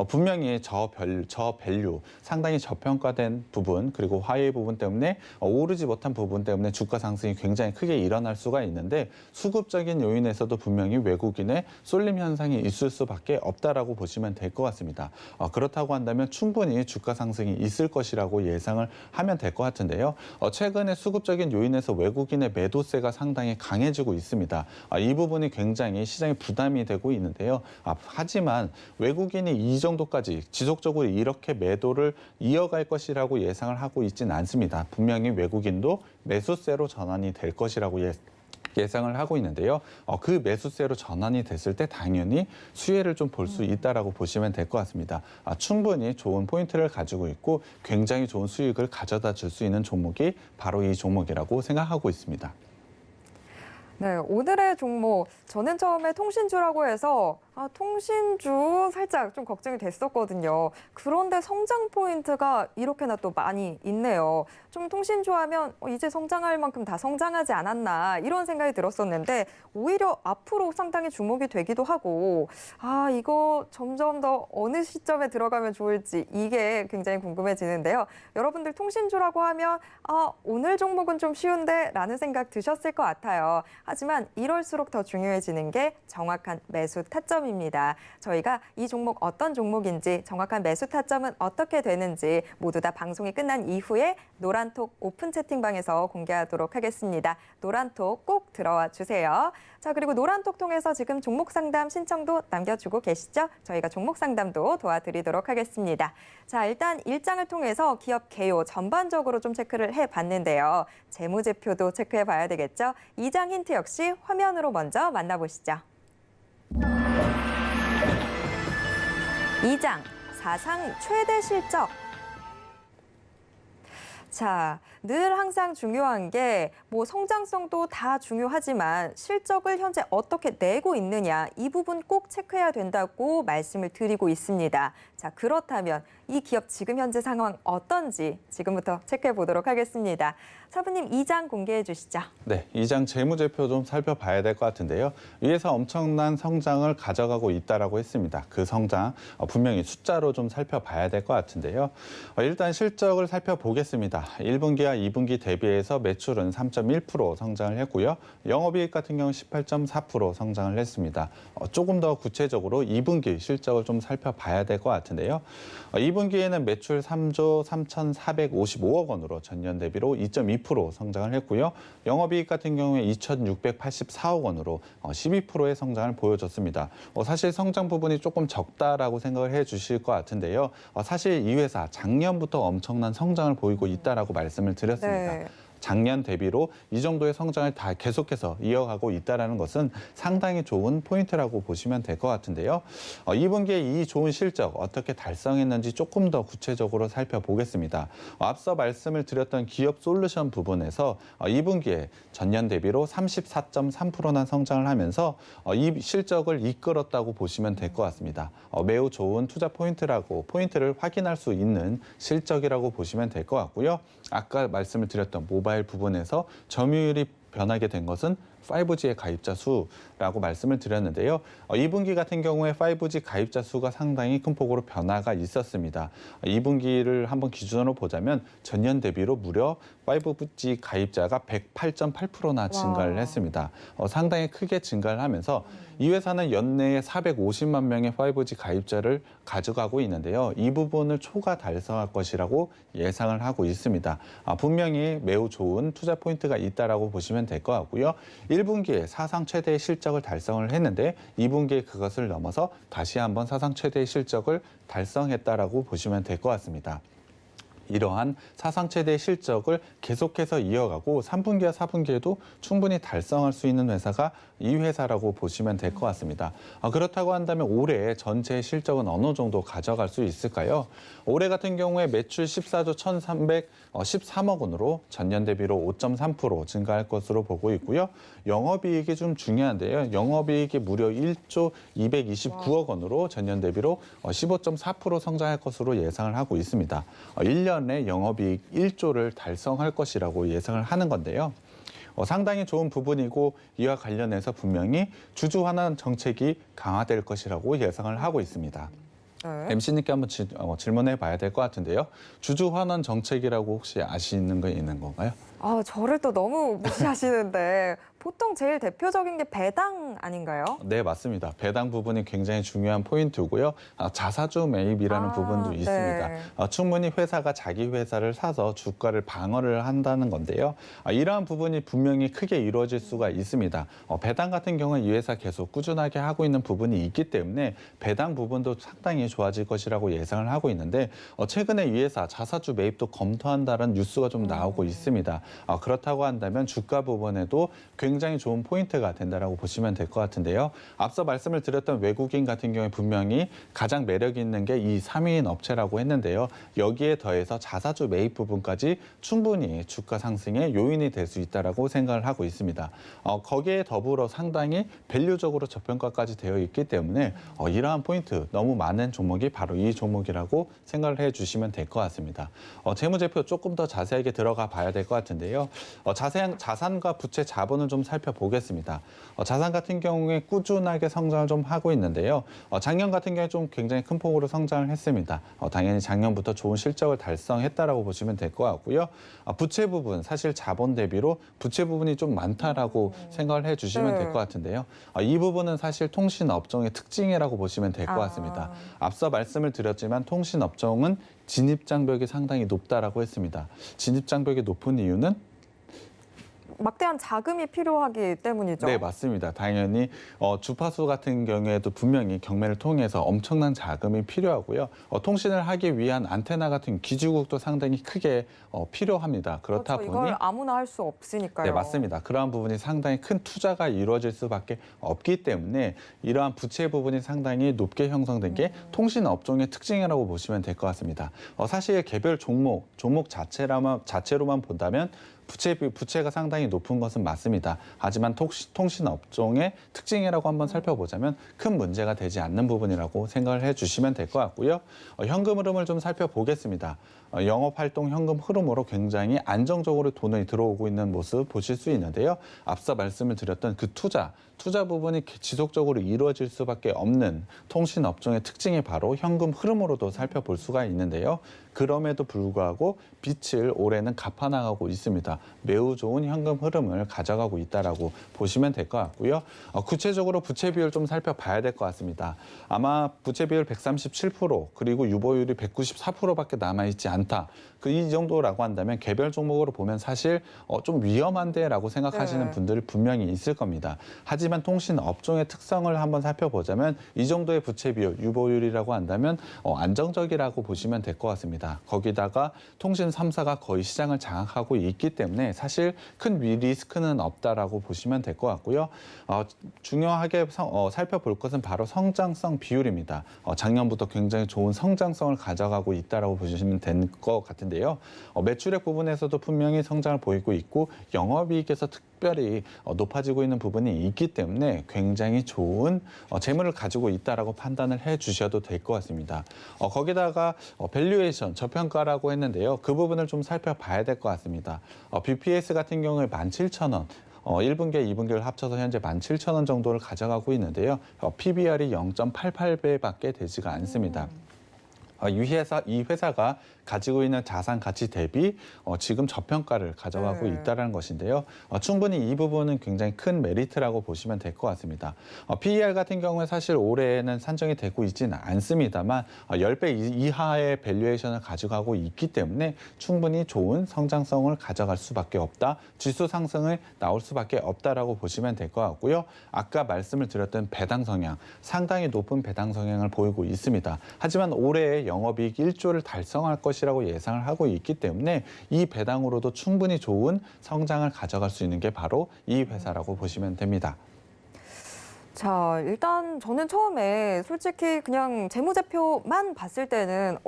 분명히 저밸류, 상당히 저평가된 부분 그리고 화해 부분 때문에 오르지 못한 부분 때문에 주가 상승이 굉장히 크게 일어날 수가 있는데 수급적인 요인에서도 분명히 외국인의 쏠림 현상이 있을 수밖에 없다라고 보시면 될 것 같습니다. 그렇다고 한다면 충분히 주가 상승이 있을 것이라고 예상을 하면 될 것 같은데요. 최근에 수급적인 요인에서 외국인의 매도세가 상당히 강해지고 있습니다. 이 부분이 굉장히 시장에 부담이 되고 있는데요. 하지만 외국인이 이 정도까지 지속적으로 이렇게 매도를 이어갈 것이라고 예상을 하고 있지는 않습니다. 분명히 외국인도 매수세로 전환이 될 것이라고 예상을 하고 있는데요. 그 매수세로 전환이 됐을 때 당연히 수혜를 좀 볼 수 있다라고 보시면 될 것 같습니다. 충분히 좋은 포인트를 가지고 있고 굉장히 좋은 수익을 가져다 줄 수 있는 종목이 바로 이 종목이라고 생각하고 있습니다. 네, 오늘의 종목 저는 처음에 통신주라고 해서 통신주 살짝 좀 걱정이 됐었거든요. 그런데 성장 포인트가 이렇게나 또 많이 있네요. 좀 통신주 하면 이제 성장할 만큼 다 성장하지 않았나 이런 생각이 들었었는데 오히려 앞으로 상당히 주목이 되기도 하고 이거 점점 더 어느 시점에 들어가면 좋을지 이게 굉장히 궁금해지는데요. 여러분들 통신주라고 하면 오늘 종목은 좀 쉬운데 라는 생각 드셨을 것 같아요. 하지만 이럴수록 더 중요해지는 게 정확한 매수 타점입니다. 저희가 이 종목 어떤 종목인지 정확한 매수 타점은 어떻게 되는지 모두 다 방송이 끝난 이후에 노란톡 오픈 채팅방에서 공개하도록 하겠습니다. 노란톡 꼭 들어와 주세요. 자, 그리고 노란톡 통해서 지금 종목 상담 신청도 남겨주고 계시죠? 저희가 종목 상담도 도와드리도록 하겠습니다. 자, 일단 일장을 통해서 기업 개요 전반적으로 좀 체크를 해봤는데요. 재무제표도 체크해봐야 되겠죠? 이 장 힌트 역시 화면으로 먼저 만나보시죠. 2장 사상 최대 실적. 자, 늘 항상 중요한 게 성장성도 다 중요하지만 실적을 현재 어떻게 내고 있느냐 이 부분 꼭 체크해야 된다고 말씀을 드리고 있습니다. 자, 그렇다면 이 기업 지금 현재 상황 어떤지 지금부터 체크해 보도록 하겠습니다. 차부님 2장 공개해 주시죠. 네, 2장 재무제표 좀 살펴봐야 될 것 같은데요. 위에서 엄청난 성장을 가져가고 있다라고 했습니다. 그 성장 분명히 숫자로 좀 살펴봐야 될 것 같은데요. 일단 실적을 살펴보겠습니다. 1분기와 2분기 대비해서 매출은 3.1% 성장을 했고요. 영업이익 같은 경우 18.4% 성장을 했습니다. 조금 더 구체적으로 2분기 실적을 좀 살펴봐야 될 것 같은데요. 2분기에는 매출 3조 3,455억 원으로 전년 대비로 2.2% 성장을 했고요. 영업이익 같은 경우에 2,684억 원으로 12%의 성장을 보여줬습니다. 사실 성장 부분이 조금 적다라고 생각을 해주실 것 같은데요. 사실 이 회사 작년부터 엄청난 성장을 보이고 있다라고 말씀을 드렸습니다. 네. 작년 대비로 이 정도의 성장을 다 계속해서 이어가고 있다는 것은 상당히 좋은 포인트라고 보시면 될 것 같은데요. 2분기에 이 좋은 실적 어떻게 달성했는지 조금 더 구체적으로 살펴보겠습니다. 앞서 말씀을 드렸던 기업 솔루션 부분에서 2분기에 전년 대비로 34.3%나 성장을 하면서 이 실적을 이끌었다고 보시면 될 것 같습니다. 매우 좋은 투자 포인트를 확인할 수 있는 실적이라고 보시면 될 것 같고요. 아까 말씀을 드렸던 모바일 부분에서 점유율이 변하게 된 것은 5G의 가입자 수라고 말씀을 드렸는데요. 2분기 같은 경우에 5G 가입자 수가 상당히 큰 폭으로 변화가 있었습니다. 2분기를 한번 기준으로 보자면 전년 대비로 무려 5G 가입자가 108.8%나 증가를 했습니다. 상당히 크게 증가를 하면서 이 회사는 연내에 450만 명의 5G 가입자를 가져가고 있는데요. 이 부분을 초과 달성할 것이라고 예상을 하고 있습니다. 분명히 매우 좋은 투자 포인트가 있다라고 보시면 될 것 같고요. 1분기에 사상 최대의 실적을 달성을 했는데 2분기에 그것을 넘어서 다시 한번 사상 최대의 실적을 달성했다라고 보시면 될 것 같습니다. 이러한 사상 최대의 실적을 계속해서 이어가고 3분기와 4분기에도 충분히 달성할 수 있는 회사가 이 회사라고 보시면 될 것 같습니다. 그렇다고 한다면 올해 전체 실적은 어느 정도 가져갈 수 있을까요? 올해 같은 경우에 매출 14조 1,313억 원으로 전년 대비로 5.3% 증가할 것으로 보고 있고요. 영업이익이 좀 중요한데요. 영업이익이 무려 1조 229억 원으로 전년 대비로 15.4% 성장할 것으로 예상을 하고 있습니다. 1년에 영업이익 1조를 달성할 것이라고 예상을 하는 건데요. 상당히 좋은 부분이고 이와 관련해서 분명히 주주 환원 정책이 강화될 것이라고 예상을 하고 있습니다. MC님께 한번 질문해 봐야 될 것 같은데요. 주주 환원 정책이라고 혹시 아시는 거 있는 건가요? 저를 또 너무 무시하시는데 보통 제일 대표적인 게 배당 아닌가요? 네, 맞습니다. 배당 부분이 굉장히 중요한 포인트고요. 자사주 매입이라는 부분도 있습니다. 네. 충분히 회사가 자기 회사를 사서 주가를 방어를 한다는 건데요. 이러한 부분이 분명히 크게 이루어질 수가 있습니다. 배당 같은 경우는 이 회사 계속 꾸준하게 하고 있는 부분이 있기 때문에 배당 부분도 상당히 좋아질 것이라고 예상을 하고 있는데 최근에 이 회사 자사주 매입도 검토한다는 뉴스가 좀 나오고 있습니다. 그렇다고 한다면 주가 부분에도 굉장히 좋은 포인트가 된다라고 보시면 될 것 같은데요. 앞서 말씀을 드렸던 외국인 같은 경우에 분명히 가장 매력 있는 게 이 3위인 업체라고 했는데요. 여기에 더해서 자사주 매입 부분까지 충분히 주가 상승의 요인이 될 수 있다라고 생각을 하고 있습니다. 거기에 더불어 상당히 밸류적으로 저평가까지 되어 있기 때문에 이러한 포인트 너무 많은 종목이 바로 이 종목이라고 생각을 해주시면 될 것 같습니다. 재무제표 조금 더 자세하게 들어가 봐야 될 것 같은데요. 자세한 자산과 부채 자본을 좀 살펴보겠습니다. 자산 같은 경우에 꾸준하게 성장을 좀 하고 있는데요. 작년 같은 경우에 좀 굉장히 큰 폭으로 성장을 했습니다. 당연히 작년부터 좋은 실적을 달성했다라고 보시면 될 것 같고요. 부채 부분, 사실 자본 대비로 부채 부분이 좀 많다라고 생각을 해주시면 될 것 같은데요. 이 부분은 사실 통신 업종의 특징이라고 보시면 될 것 같습니다. 앞서 말씀을 드렸지만 통신 업종은 진입 장벽이 상당히 높다라고 했습니다. 진입 장벽이 높은 이유는 막대한 자금이 필요하기 때문이죠. 네, 맞습니다. 당연히 주파수 같은 경우에도 분명히 경매를 통해서 엄청난 자금이 필요하고요. 통신을 하기 위한 안테나 같은 기지국도 상당히 크게 필요합니다. 그렇다 그렇죠. 보니 이걸 아무나 할 수 없으니까요. 네, 맞습니다. 그러한 부분이 상당히 큰 투자가 이루어질 수밖에 없기 때문에 이러한 부채 부분이 상당히 높게 형성된 게 통신 업종의 특징이라고 보시면 될 것 같습니다. 사실 개별 종목 자체로만 본다면 부채가 상당히 높은 것은 맞습니다. 하지만 통신 업종의 특징이라고 한번 살펴보자면 큰 문제가 되지 않는 부분이라고 생각을 해주시면 될 것 같고요. 현금 흐름을 좀 살펴보겠습니다. 영업활동 현금 흐름으로 굉장히 안정적으로 돈이 들어오고 있는 모습 보실 수 있는데요. 앞서 말씀을 드렸던 그 투자 부분이 지속적으로 이루어질 수밖에 없는 통신 업종의 특징이 바로 현금 흐름으로도 살펴볼 수가 있는데요. 그럼에도 불구하고 빛을 올해는 갚아나가고 있습니다. 매우 좋은 현금 흐름을 가져가고 있다라고 보시면 될 것 같고요. 구체적으로 부채 비율 좀 살펴봐야 될 것 같습니다. 아마 부채 비율 137% 그리고 유보율이 194%밖에 남아있지 않다. 이 정도라고 한다면 개별 종목으로 보면 사실 좀 위험한데라고 생각하시는 분들이 분명히 있을 겁니다. 하지만 통신 업종의 특성을 한번 살펴보자면 이 정도의 부채 비율, 유보율이라고 한다면 안정적이라고 보시면 될 것 같습니다. 거기다가 통신 3사가 거의 시장을 장악하고 있기 때문에 사실 큰 리스크는 없다라고 보시면 될 것 같고요. 중요하게 살펴볼 것은 바로 성장성 비율입니다. 작년부터 굉장히 좋은 성장성을 가져가고 있다라고 보시면 될 것 같은데요. 매출액 부분에서도 분명히 성장을 보이고 있고 영업이익에서 특별히 높아지고 있는 부분이 있기 때문에 굉장히 좋은 재물을 가지고 있다라고 판단을 해주셔도 될 것 같습니다. 거기다가 밸류에이션 저평가라고 했는데요. 그 부분을 좀 살펴봐야 될 것 같습니다. BPS 같은 경우에 17,000원. 1분기, 2분기를 합쳐서 현재 17,000원 정도를 가져가고 있는데요. PBR이 0.88배밖에 되지가 않습니다. 이 회사가 가지고 있는 자산 가치 대비 지금 저평가를 가져가고 있다는 것인데요. 충분히 이 부분은 굉장히 큰 메리트라고 보시면 될 것 같습니다. PER 같은 경우에 사실 올해는 산정이 되고 있지는 않습니다만 10배 이하의 밸류에이션을 가져가고 있기 때문에 충분히 좋은 성장성을 가져갈 수밖에 없다. 지수 상승을 나올 수밖에 없다라고 보시면 될 것 같고요. 아까 말씀을 드렸던 배당 성향, 상당히 높은 배당 성향을 보이고 있습니다. 하지만 올해 영업이익 1조를 달성할 것이라고 예상을 하고 있기 때문에 이 배당으로도 충분히 좋은 성장을 가져갈 수 있는 게 바로 이 회사라고 보시면 됩니다. 자, 일단 저는 처음에 솔직히 그냥 재무제표만 봤을 때는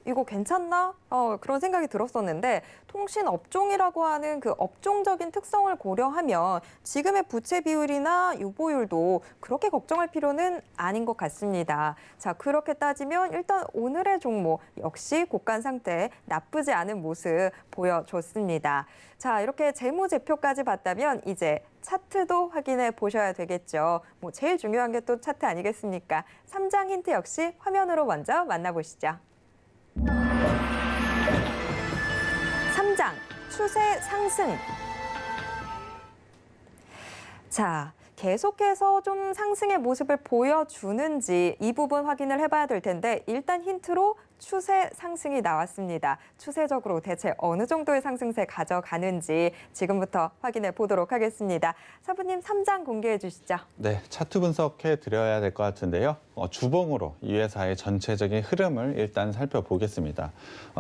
이거 괜찮나? 그런 생각이 들었었는데 통신 업종이라고 하는 그 업종적인 특성을 고려하면 지금의 부채 비율이나 유보율도 그렇게 걱정할 필요는 아닌 것 같습니다. 자, 그렇게 따지면 일단 오늘의 종목 역시 고가 상태 나쁘지 않은 모습 보여줬습니다. 자, 이렇게 재무제표까지 봤다면 이제 차트도 확인해 보셔야 되겠죠. 뭐 제일 중요한 게 또 차트 아니겠습니까? 3장 힌트 역시 화면으로 먼저 만나보시죠. 3장 추세 상승. 자, 계속해서 좀 상승의 모습을 보여주는지 이 부분 확인을 해봐야 될 텐데 일단 힌트로 추세 상승이 나왔습니다. 추세적으로 대체 어느 정도의 상승세 가져가는지 지금부터 확인해 보도록 하겠습니다. 사부님 3장 공개해 주시죠. 네, 차트 분석해 드려야 될 것 같은데요. 주봉으로 이 회사의 전체적인 흐름을 일단 살펴보겠습니다.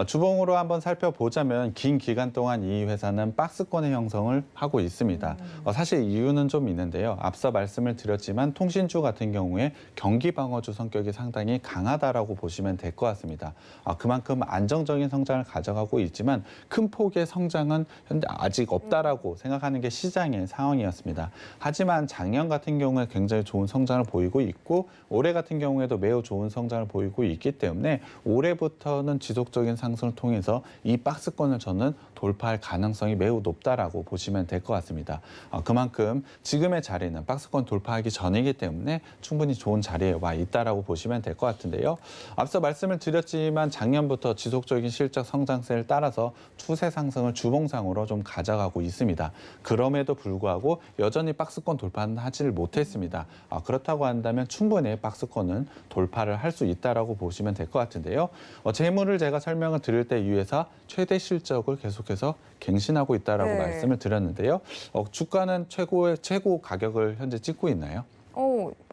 주봉으로 한번 살펴보자면 긴 기간 동안 이 회사는 박스권의 형성을 하고 있습니다. 사실 이유는 좀 있는데요. 앞서 말씀을 드렸지만 통신주 같은 경우에 경기 방어주 성격이 상당히 강하다라고 보시면 될 것 같습니다. 그만큼 안정적인 성장을 가져가고 있지만 큰 폭의 성장은 현재 아직 없다라고 생각하는 게 시장의 상황이었습니다. 하지만 작년 같은 경우에 굉장히 좋은 성장을 보이고 있고 올해 같은 경우에도 매우 좋은 성장을 보이고 있기 때문에 올해부터는 지속적인 상승을 통해서 이 박스권을 저는 돌파할 가능성이 매우 높다라고 보시면 될 것 같습니다. 그만큼 지금의 자리는 박스권 돌파하기 전이기 때문에 충분히 좋은 자리에 와 있다라고 보시면 될 것 같은데요. 앞서 말씀을 드렸지만 작년부터 지속적인 실적 성장세를 따라서 추세 상승을 주봉상으로 좀 가져가고 있습니다. 그럼에도 불구하고 여전히 박스권 돌파는 하지를 못했습니다. 그렇다고 한다면 충분히 박스권은 돌파를 할 수 있다라고 보시면 될 것 같은데요. 재무를 제가 설명을 드릴 때 이 회사 최대 실적을 계속해서 갱신하고 있다라고 말씀을 드렸는데요. 주가는 최고 가격을 현재 찍고 있나요?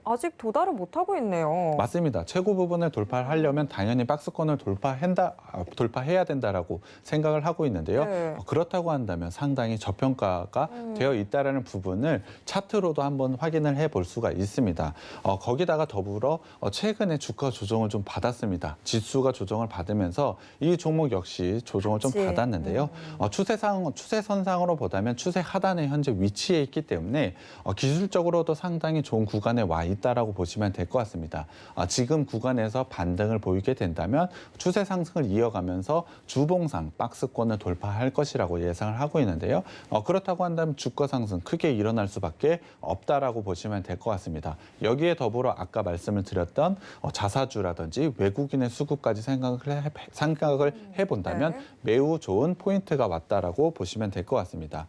아직 도달을 못하고 있네요. 맞습니다. 최고 부분을 돌파를 하려면 당연히 박스권을 돌파해야 된다라고 생각을 하고 있는데요. 네. 그렇다고 한다면 상당히 저평가가 되어 있다는 부분을 차트로도 한번 확인을 해볼 수가 있습니다. 거기다가 더불어 최근에 주가 조정을 좀 받았습니다. 지수가 조정을 받으면서 이 종목 역시 조정을 좀 받았는데요. 추세선상으로 보다면 추세 하단에 현재 위치해 있기 때문에 기술적으로도 상당히 좋은 구간에 와 있다라고 보시면 될 것 같습니다. 지금 구간에서 반등을 보이게 된다면 추세 상승을 이어가면서 주봉상 박스권을 돌파할 것이라고 예상을 하고 있는데요. 그렇다고 한다면 주가 상승 크게 일어날 수밖에 없다라고 보시면 될 것 같습니다. 여기에 더불어 아까 말씀을 드렸던 자사주라든지 외국인의 수급까지 생각을 해본다면 매우 좋은 포인트가 왔다라고 보시면 될 것 같습니다.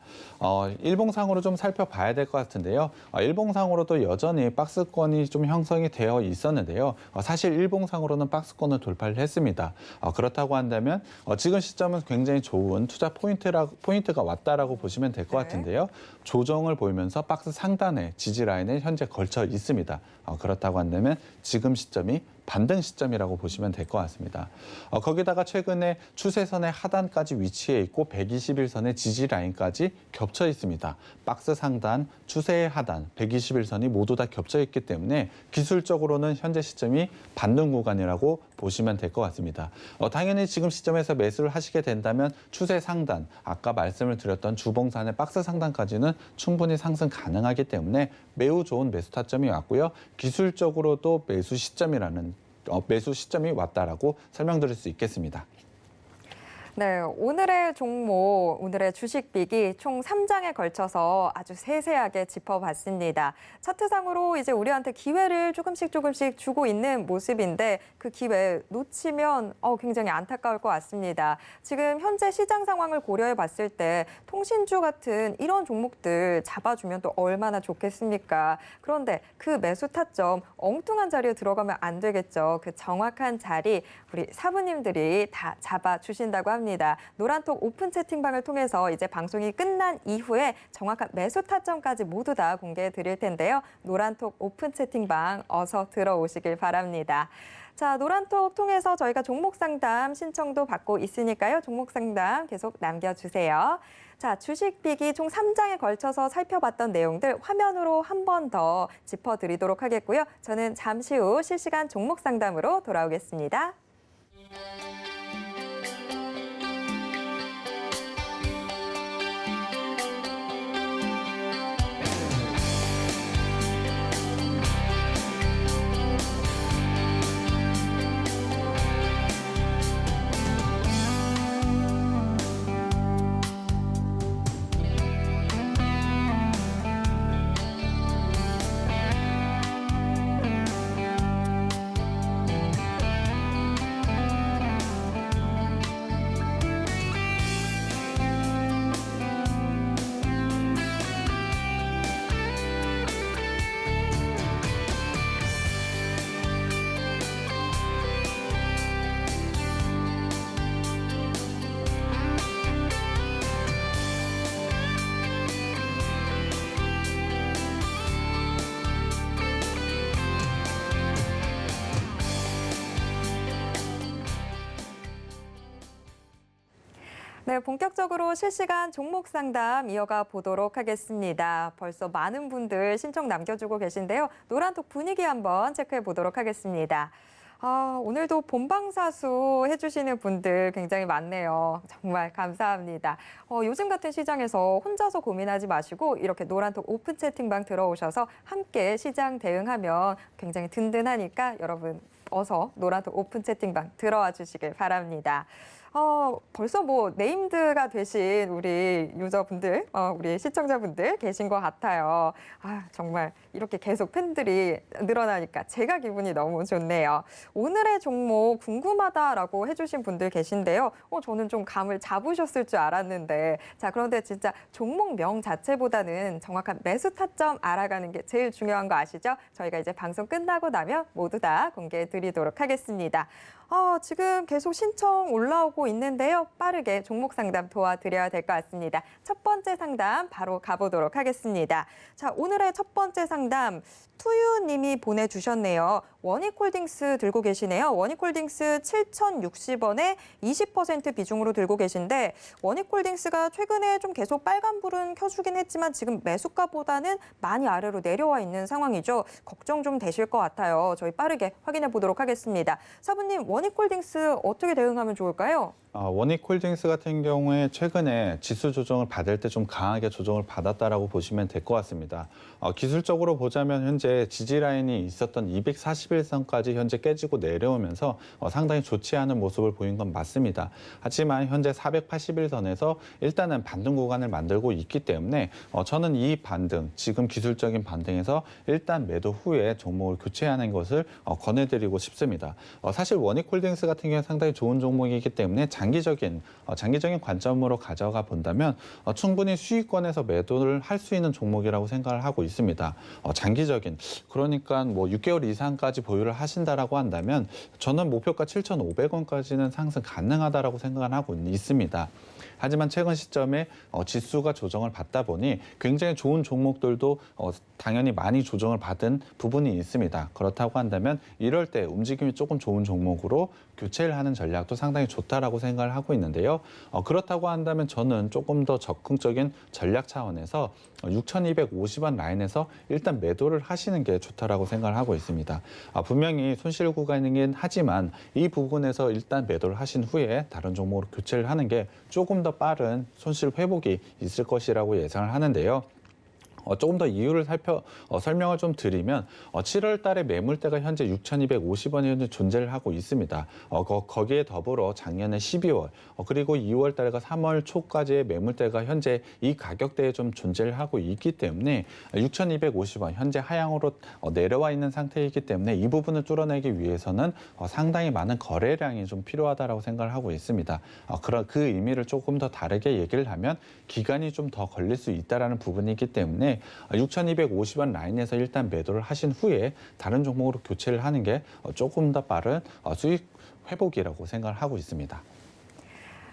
일봉상으로 좀 살펴봐야 될 것 같은데요. 일봉상으로도 여전히 박스권이 좀 형성이 되어 있었는데요. 사실 일봉상으로는 박스권을 돌파를 했습니다. 그렇다고 한다면 지금 시점은 굉장히 좋은 투자 포인트가 왔다라고 보시면 될 것 같은데요. 조정을 보이면서 박스 상단에 지지 라인에 현재 걸쳐 있습니다. 그렇다고 한다면 지금 시점이 반등 시점이라고 보시면 될 것 같습니다. 거기다가 최근에 추세선의 하단까지 위치해 있고 121선의 지지 라인까지 겹쳐 있습니다. 박스 상단, 추세의 하단, 121선이 모두 다 겹쳐 있기 때문에 기술적으로는 현재 시점이 반등 구간이라고 보시면 될 것 같습니다. 당연히 지금 시점에서 매수를 하시게 된다면 추세 상단, 아까 말씀을 드렸던 주봉산의 박스 상단까지는 충분히 상승 가능하기 때문에 매우 좋은 매수 타점이 왔고요. 기술적으로도 매수 시점이 왔다라고 설명드릴 수 있겠습니다. 네, 오늘의 종목, 오늘의 주식빅이 총 3장에 걸쳐서 아주 세세하게 짚어봤습니다. 차트상으로 이제 우리한테 기회를 조금씩 주고 있는 모습인데 그 기회 놓치면 굉장히 안타까울 것 같습니다. 지금 현재 시장 상황을 고려해 봤을 때 통신주 같은 이런 종목들 잡아주면 또 얼마나 좋겠습니까? 그런데 그 매수 타점 엉뚱한 자리에 들어가면 안 되겠죠. 그 정확한 자리 우리 사부님들이 다 잡아주신다고 합니다. 노란톡 오픈 채팅방을 통해서 이제 방송이 끝난 이후에 정확한 매수 타점까지 모두 다 공개해 드릴 텐데요. 노란톡 오픈 채팅방 어서 들어오시길 바랍니다. 자, 노란톡 통해서 저희가 종목 상담 신청도 받고 있으니까요. 종목 상담 계속 남겨주세요. 자, 주식빅이 총 3장에 걸쳐서 살펴봤던 내용들 화면으로 한 번 더 짚어드리도록 하겠고요. 저는 잠시 후 실시간 종목 상담으로 돌아오겠습니다. 네, 본격적으로 실시간 종목 상담 이어가 보도록 하겠습니다. 벌써 많은 분들 신청 남겨주고 계신데요. 노란톡 분위기 한번 체크해 보도록 하겠습니다. 오늘도 본방사수 해주시는 분들 굉장히 많네요. 정말 감사합니다. 요즘 같은 시장에서 혼자서 고민하지 마시고 이렇게 노란톡 오픈 채팅방 들어오셔서 함께 시장 대응하면 굉장히 든든하니까 여러분 어서 노란톡 오픈 채팅방 들어와 주시길 바랍니다. 벌써 뭐 네임드가 되신 우리 유저분들, 우리 시청자분들 계신 것 같아요. 정말 이렇게 계속 팬들이 늘어나니까 제가 기분이 너무 좋네요. 오늘의 종목 궁금하다라고 해주신 분들 계신데요. 저는 좀 감을 잡으셨을 줄 알았는데, 자, 그런데 진짜 종목명 자체보다는 정확한 매수 타점 알아가는 게 제일 중요한 거 아시죠? 저희가 이제 방송 끝나고 나면 모두 다 공개해 드리도록 하겠습니다. 지금 계속 신청 올라오고 있는데요. 빠르게 종목 상담 도와드려야 될 것 같습니다. 첫 번째 상담 바로 가보도록 하겠습니다. 자, 오늘의 첫 번째 상담 투유님이 보내주셨네요. 원익홀딩스 들고 계시네요. 원익홀딩스 7,060원에 20% 비중으로 들고 계신데 원익홀딩스가 최근에 좀 계속 빨간불은 켜주긴 했지만 지금 매수가보다는 많이 아래로 내려와 있는 상황이죠. 걱정 좀 되실 것 같아요. 저희 빠르게 확인해 보도록 하겠습니다. 사부님, 원익홀딩스 어떻게 대응하면 좋을까요? 원익홀딩스 같은 경우에 최근에 지수 조정을 받을 때 좀 강하게 조정을 받았다라고 보시면 될 것 같습니다. 기술적으로 보자면 현재 지지 라인이 있었던 241선까지 현재 깨지고 내려오면서 상당히 좋지 않은 모습을 보인 건 맞습니다. 하지만 현재 481선에서 일단은 반등 구간을 만들고 있기 때문에 저는 이 반등, 지금 기술적인 반등에서 일단 매도 후에 종목을 교체하는 것을 권해드리고 싶습니다. 사실 원익홀딩스 같은 경우에 상당히 좋은 종목이기 때문에 장기적인 관점으로 가져가 본다면 충분히 수익권에서 매도를 할 수 있는 종목이라고 생각을 하고 있습니다. 장기적인, 그러니까 뭐 6개월 이상까지 보유를 하신다라고 한다면 저는 목표가 7,500원까지는 상승 가능하다라고 생각을 하고 있습니다. 하지만 최근 시점에 지수가 조정을 받다 보니 굉장히 좋은 종목들도 당연히 많이 조정을 받은 부분이 있습니다. 그렇다고 한다면 이럴 때 움직임이 조금 좋은 종목으로 교체를 하는 전략도 상당히 좋다라고 생각을 하고 있는데요. 그렇다고 한다면 저는 조금 더 적극적인 전략 차원에서 6,250원 라인에서 일단 매도를 하시는 게 좋다라고 생각을 하고 있습니다. 분명히 손실 구간이긴 하지만 이 부분에서 일단 매도를 하신 후에 다른 종목으로 교체를 하는 게 조금 더 빠른 손실 회복이 있을 것이라고 예상을 하는데요. 조금 더 이유를 설명을 좀 드리면 7월 달에 매물대가 현재 6,250원이 현재 존재를 하고 있습니다. 거기에 더불어 작년에 12월 그리고 2월 달과 3월 초까지의 매물대가 현재 이 가격대에 좀 존재를 하고 있기 때문에 6,250원 현재 하향으로 내려와 있는 상태이기 때문에 이 부분을 뚫어내기 위해서는 상당히 많은 거래량이 좀 필요하다라고 생각을 하고 있습니다. 그 의미를 조금 더 다르게 얘기를 하면 기간이 좀 더 걸릴 수 있다라는 부분이기 때문에 6,250원 라인에서 일단 매도를 하신 후에 다른 종목으로 교체를 하는 게 조금 더 빠른 수익 회복이라고 생각을 하고 있습니다.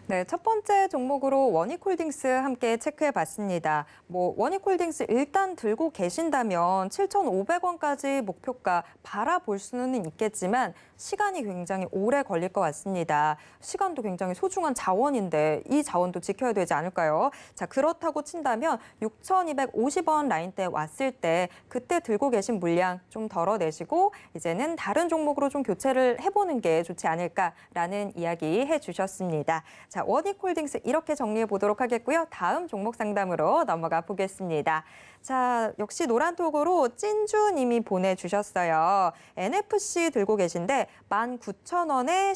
네, 첫 번째 종목으로 원익홀딩스 함께 체크해 봤습니다. 원익홀딩스 일단 들고 계신다면 7,500원까지 목표가 바라볼 수는 있겠지만 시간이 굉장히 오래 걸릴 것 같습니다. 시간도 굉장히 소중한 자원인데 이 자원도 지켜야 되지 않을까요? 자, 그렇다고 친다면 6,250원 라인대 왔을 때 그때 들고 계신 물량 좀 덜어내시고 이제는 다른 종목으로 좀 교체를 해보는 게 좋지 않을까라는 이야기 해주셨습니다. 자, 원익홀딩스 이렇게 정리해 보도록 하겠고요. 다음 종목 상담으로 넘어가 보겠습니다. 자, 역시 노란톡으로 찐주님이 보내주셨어요. NFC 들고 계신데 19,000원에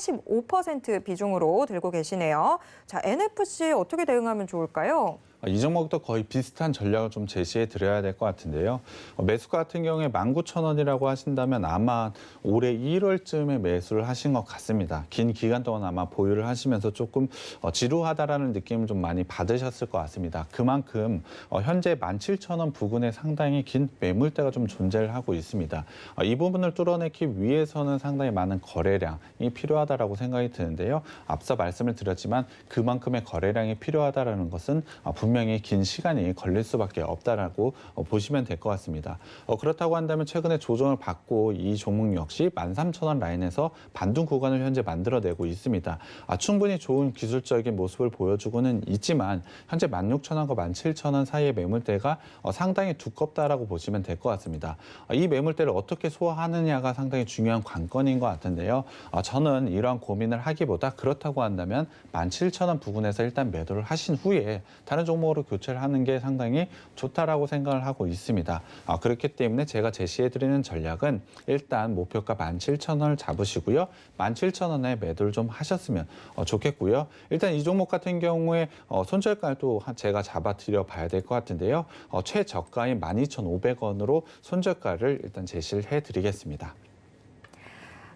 15% 비중으로 들고 계시네요. 자, NFC 어떻게 대응하면 좋을까요? 이 종목도 거의 비슷한 전략을 좀 제시해 드려야 될 것 같은데요. 매수가 같은 경우에 19,000원이라고 하신다면 아마 올해 1월쯤에 매수를 하신 것 같습니다. 긴 기간 동안 아마 보유를 하시면서 조금 지루하다라는 느낌을 좀 많이 받으셨을 것 같습니다. 그만큼 현재 17,000원 부근에 상당히 긴 매물대가 좀 존재를 하고 있습니다. 이 부분을 뚫어내기 위해서는 상당히 많은 거래량이 필요하다라고 생각이 드는데요. 앞서 말씀을 드렸지만 그만큼의 거래량이 필요하다라는 것은 분명히 긴 시간이 걸릴 수밖에 없다라고 보시면 될 것 같습니다. 그렇다고 한다면 최근에 조정을 받고 이 종목 역시 13,000원 라인에서 반등 구간을 현재 만들어내고 있습니다. 충분히 좋은 기술적인 모습을 보여주고는 있지만 현재 16,000원과 17,000원 사이의 매물대가 상당히 두껍다라고 보시면 될 것 같습니다. 이 매물대를 어떻게 소화하느냐가 상당히 중요한 관건인 것 같은데요. 저는 이러한 고민을 하기보다 그렇다고 한다면 17,000원 부근에서 일단 매도를 하신 후에 다른 종목으로 교체를 하는 게 상당히 좋다라고 생각을 하고 있습니다. 그렇기 때문에 제가 제시해드리는 전략은 일단 목표가 17,000원을 잡으시고요. 17,000원에 매도를 좀 하셨으면 좋겠고요. 일단 이 종목 같은 경우에 손절가도 제가 잡아드려 봐야 될 것 같은데요. 최저가인 12,500원으로 손절가를 일단 제시를 해드리겠습니다.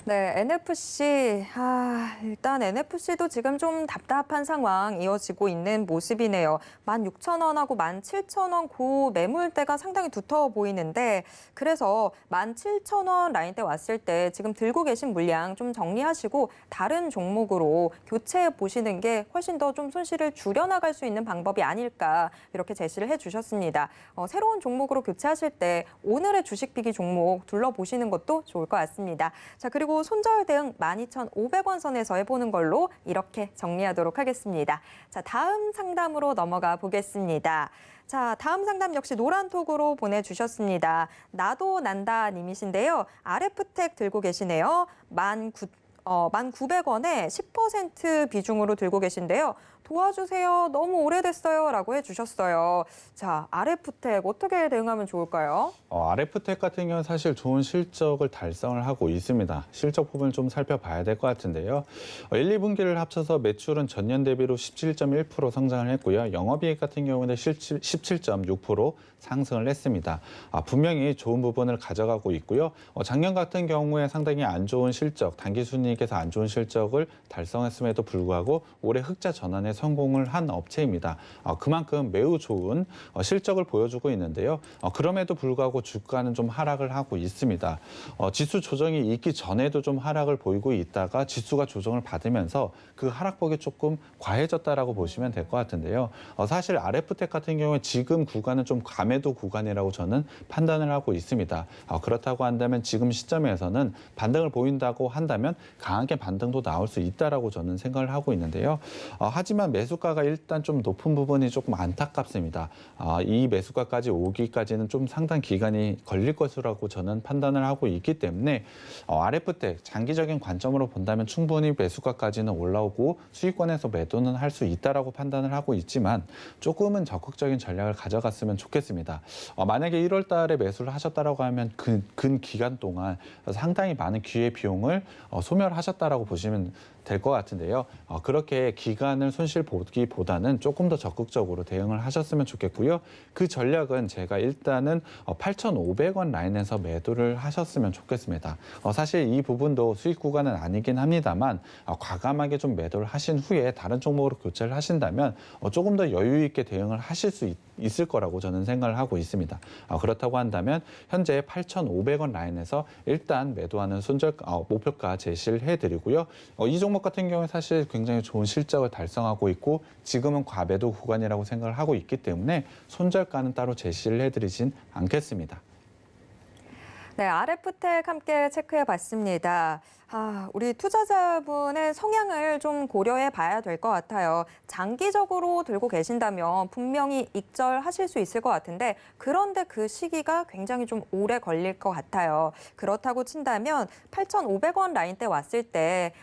네, NFC. 일단 NFC도 지금 좀 답답한 상황 이어지고 있는 모습이네요. 16,000원하고 17,000원 고 매물대가 상당히 두터워 보이는데 그래서 17,000원 라인대 왔을 때 지금 들고 계신 물량 좀 정리하시고 다른 종목으로 교체해 보시는 게 훨씬 더 좀 손실을 줄여나갈 수 있는 방법이 아닐까 이렇게 제시를 해주셨습니다. 새로운 종목으로 교체하실 때 오늘의 주식 비기 종목 둘러보시는 것도 좋을 것 같습니다. 자, 그리고 손절 대응 12,500원 선에서 해보는 걸로 이렇게 정리하도록 하겠습니다. 자, 다음 상담으로 넘어가 보겠습니다. 자, 다음 상담 역시 노란톡으로 보내주셨습니다. 나도 난다 님이신데요. RF텍 들고 계시네요. 1,900원에 10% 비중으로 들고 계신데요. 도와주세요. 너무 오래됐어요. 라고 해주셨어요. 자, RF텍 어떻게 대응하면 좋을까요? RF텍 같은 경우는 사실 좋은 실적을 달성을 하고 있습니다. 실적 부분을 좀 살펴봐야 될 것 같은데요. 1, 2분기를 합쳐서 매출은 전년 대비로 17.1% 성장을 했고요. 영업이익 같은 경우는 17.6% 상승을 했습니다. 분명히 좋은 부분을 가져가고 있고요. 작년 같은 경우에 상당히 안 좋은 실적, 당기순이익에서 안 좋은 실적을 달성했음에도 불구하고 올해 흑자 전환에 성공을 한 업체입니다. 그만큼 매우 좋은 실적을 보여주고 있는데요. 그럼에도 불구하고 주가는 좀 하락을 하고 있습니다. 지수 조정이 있기 전에도 좀 하락을 보이고 있다가 지수가 조정을 받으면서 그 하락폭이 조금 과해졌다라고 보시면 될 것 같은데요. 사실 RF텍 같은 경우에 지금 구간은 좀 감매도 구간이라고 저는 판단을 하고 있습니다. 그렇다고 한다면 지금 시점에서는 반등을 보인다고 한다면 강하게 반등도 나올 수 있다라고 저는 생각을 하고 있는데요. 하지만 하지만 매수가가 일단 좀 높은 부분이 조금 안타깝습니다. 이 매수가까지 오기까지는 좀 상당 기간이 걸릴 것이라고 저는 판단을 하고 있기 때문에 RF텍 장기적인 관점으로 본다면 충분히 매수가까지는 올라오고 수익권에서 매도는 할 수 있다라고 판단을 하고 있지만 조금은 적극적인 전략을 가져갔으면 좋겠습니다. 만약에 1월 달에 매수를 하셨다라고 하면 근 기간 동안 상당히 많은 기회 비용을 소멸하셨다라고 보시면 될 것 같은데요. 그렇게 기간을 손실 보기보다는 조금 더 적극적으로 대응을 하셨으면 좋겠고요. 그 전략은 제가 일단은 8,500원 라인에서 매도를 하셨으면 좋겠습니다. 사실 이 부분도 수익 구간은 아니긴 합니다만 과감하게 좀 매도를 하신 후에 다른 종목으로 교체를 하신다면 조금 더 여유 있게 대응을 하실 수 있을 거라고 저는 생각을 하고 있습니다. 그렇다고 한다면 현재 8,500원 라인에서 일단 매도하는 목표가 제시를 해드리고요. 이 종목 같은 경우에 사실 굉장히 좋은 실적을 달성하고 있고 지금은 과매도 구간이라고 생각을 하고 있기 때문에 손절가는 따로 제시를 해드리진 않겠습니다. 네, RF텍 함께 체크해 봤습니다. 우리 투자자분의 성향을 좀 고려해 봐야 될 것 같아요. 장기적으로 들고 계신다면 분명히 익절하실 수 있을 것 같은데 그런데 그 시기가 굉장히 좀 오래 걸릴 것 같아요. 그렇다고 친다면 8,500원 라인대 왔을 때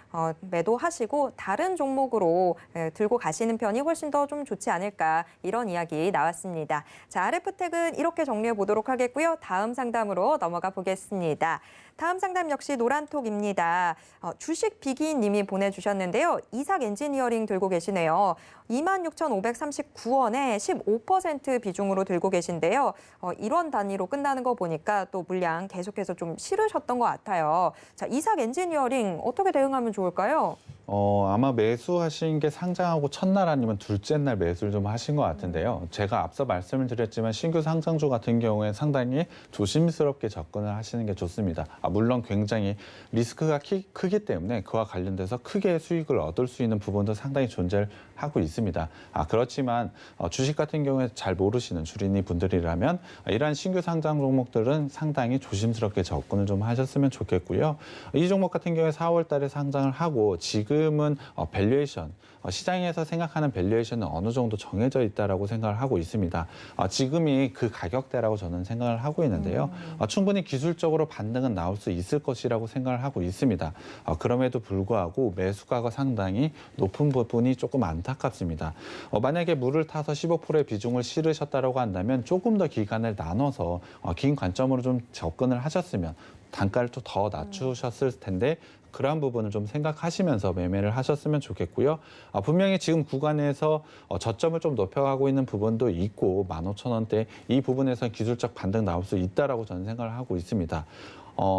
매도하시고 다른 종목으로 들고 가시는 편이 훨씬 더 좀 좋지 않을까 이런 이야기 나왔습니다. 자, RF텍은 이렇게 정리해 보도록 하겠고요. 다음 상담으로 넘어가 보겠습니다. 다음 상담 역시 노란톡입니다. 주식 비기님이 보내주셨는데요. 이삭 엔지니어링 들고 계시네요. 26,539원에 15% 비중으로 들고 계신데요. 1원 단위로 끝나는 거 보니까 또 물량 계속해서 좀 실으셨던 것 같아요. 자, 이삭 엔지니어링 어떻게 대응하면 좋을까요? 아마 매수하신 게 상장하고 첫날 아니면 둘째 날 매수를 좀 하신 것 같은데요. 제가 앞서 말씀을 드렸지만 신규 상장주 같은 경우에 상당히 조심스럽게 접근을 하시는 게 좋습니다. 물론 굉장히 리스크가 크기 때문에 그와 관련돼서 크게 수익을 얻을 수 있는 부분도 상당히 존재하고 있습니다. 그렇지만 주식 같은 경우에 잘 모르시는 주린이 분들이라면 이러한 신규 상장 종목들은 상당히 조심스럽게 접근을 좀 하셨으면 좋겠고요. 이 종목 같은 경우에 4월 달에 상장을 하고 지금은 밸류에이션, 시장에서 생각하는 밸류에이션은 어느 정도 정해져 있다라고 생각을 하고 있습니다. 지금이 그 가격대라고 저는 생각을 하고 있는데요. 충분히 기술적으로 반등은 나올 수 있을 것이라고 생각을 하고 있습니다. 그럼에도 불구하고 매수가가 상당히 높은 부분이 조금 안타깝습니다. 만약에 물을 타서 15%의 비중을 실으셨다고 한다면 조금 더 기간을 나눠서 긴 관점으로 좀 접근을 하셨으면 단가를 또 더 낮추셨을 텐데 그러한 부분을 좀 생각하시면서 매매를 하셨으면 좋겠고요. 분명히 지금 구간에서 저점을 좀 높여가고 있는 부분도 있고 15,000원대 이 부분에서 기술적 반등 나올 수 있다라고 저는 생각을 하고 있습니다.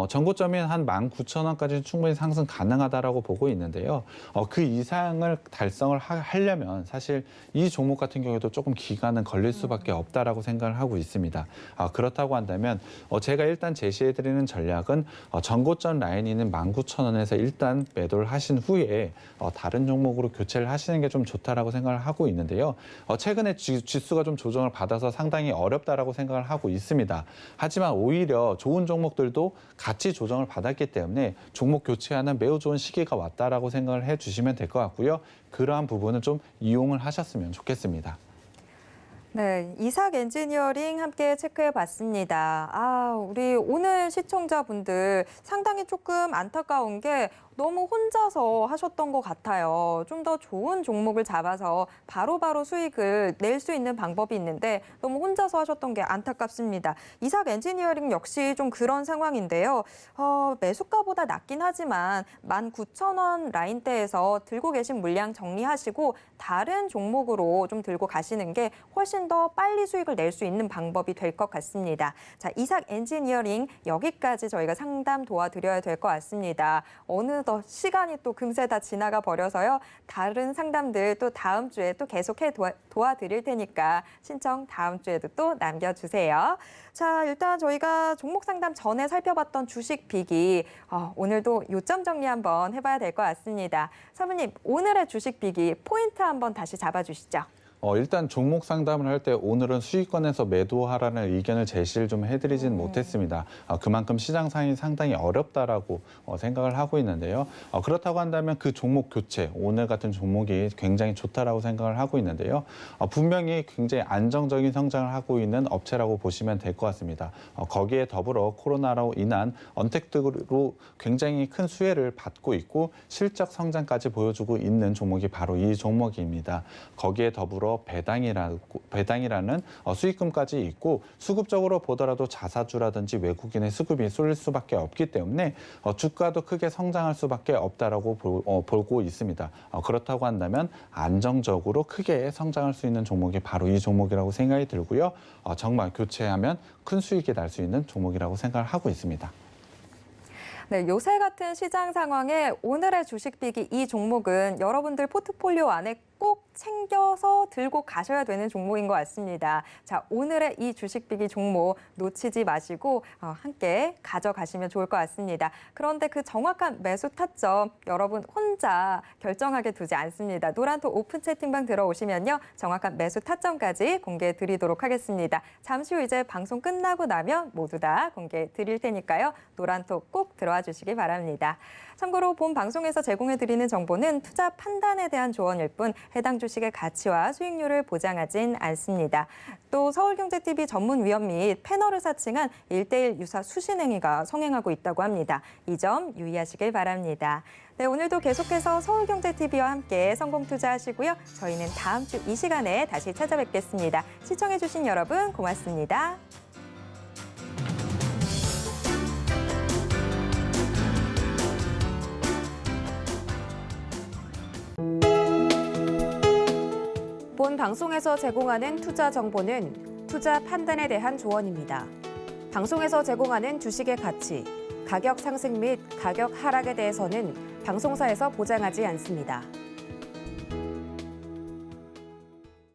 전고점인 한 19,000원까지는 충분히 상승 가능하다라고 보고 있는데요. 그 이상을 달성을 하려면 사실 이 종목 같은 경우에도 조금 기간은 걸릴 수밖에 없다라고 생각을 하고 있습니다. 그렇다고 한다면 제가 일단 제시해드리는 전략은 전고점 라인이 있는 19,000원에서 일단 매도를 하신 후에 다른 종목으로 교체를 하시는 게 좀 좋다라고 생각을 하고 있는데요. 최근에 지수가 좀 조정을 받아서 상당히 어렵다라고 생각을 하고 있습니다. 하지만 오히려 좋은 종목들도 같이 조정을 받았기 때문에 종목 교체하는 매우 좋은 시기가 왔다라고 생각을 해주시면 될 것 같고요. 그러한 부분은 좀 이용을 하셨으면 좋겠습니다. 네, 이삭 엔지니어링 함께 체크해 봤습니다. 우리 오늘 시청자분들 상당히 조금 안타까운 게 너무 혼자서 하셨던 것 같아요. 좀 더 좋은 종목을 잡아서 바로바로 수익을 낼 수 있는 방법이 있는데 너무 혼자서 하셨던 게 안타깝습니다. 이삭 엔지니어링 역시 좀 그런 상황인데요. 매수가보다 낮긴 하지만 19,000원 라인대에서 들고 계신 물량 정리하시고 다른 종목으로 좀 들고 가시는 게 훨씬 더 빨리 수익을 낼 수 있는 방법이 될 것 같습니다. 자, 이삭 엔지니어링 여기까지 저희가 상담 도와드려야 될 것 같습니다. 어느덧 시간이 또 금세 다 지나가 버려서요. 다른 상담들 또 다음 주에 또 계속해 도와드릴 테니까 신청 다음 주에도 또 남겨주세요. 자, 일단 저희가 종목 상담 전에 살펴봤던 주식 비기 오늘도 요점 정리 한번 해봐야 될 것 같습니다. 사부님, 오늘의 주식 비기 포인트 한번 다시 잡아주시죠. 일단 종목 상담을 할 때 오늘은 수익권에서 매도하라는 의견을 제시를 좀 해드리진 못했습니다. 그만큼 시장 상이 상당히 어렵다라고 생각을 하고 있는데요. 그렇다고 한다면 그 종목 교체, 오늘 같은 종목이 굉장히 좋다라고 생각을 하고 있는데요. 분명히 굉장히 안정적인 성장을 하고 있는 업체라고 보시면 될 것 같습니다. 거기에 더불어 코로나로 인한 언택트로 굉장히 큰 수혜를 받고 있고 실적 성장까지 보여주고 있는 종목이 바로 이 종목입니다. 거기에 더불어 배당이라는 수익금까지 있고 수급적으로 보더라도 자사주라든지 외국인의 수급이 쏠릴 수밖에 없기 때문에 주가도 크게 성장할 수밖에 없다라고 보고 있습니다. 그렇다고 한다면 안정적으로 크게 성장할 수 있는 종목이 바로 이 종목이라고 생각이 들고요. 정말 교체하면 큰 수익이 날 수 있는 종목이라고 생각을 하고 있습니다. 네, 요새 같은 시장 상황에 오늘의 주식비기 이 종목은 여러분들 포트폴리오 안에 꼭 챙겨서 들고 가셔야 되는 종목인 것 같습니다. 자, 오늘의 이 주식비기 종목 놓치지 마시고 함께 가져가시면 좋을 것 같습니다. 그런데 그 정확한 매수 타점 여러분 혼자 결정하게 두지 않습니다. 노란톡 오픈 채팅방 들어오시면요. 정확한 매수 타점까지 공개해 드리도록 하겠습니다. 잠시 후 이제 방송 끝나고 나면 모두 다 공개해 드릴 테니까요. 노란톡 꼭 들어와 주시기 바랍니다. 참고로 본 방송에서 제공해 드리는 정보는 투자 판단에 대한 조언일 뿐 해당 주식의 가치와 수익률을 보장하진 않습니다. 또 서울경제TV 전문위원 및 패널을 사칭한 1:1 유사 수신행위가 성행하고 있다고 합니다. 이 점 유의하시길 바랍니다. 네, 오늘도 계속해서 서울경제TV와 함께 성공 투자하시고요. 저희는 다음 주 이 시간에 다시 찾아뵙겠습니다. 시청해 주신 여러분 고맙습니다. 본 방송에서 제공하는 투자 정보는 투자 판단에 대한 조언입니다. 방송에서 제공하는 주식의 가치, 가격 상승 및 가격 하락에 대해서는 방송사에서 보장하지 않습니다.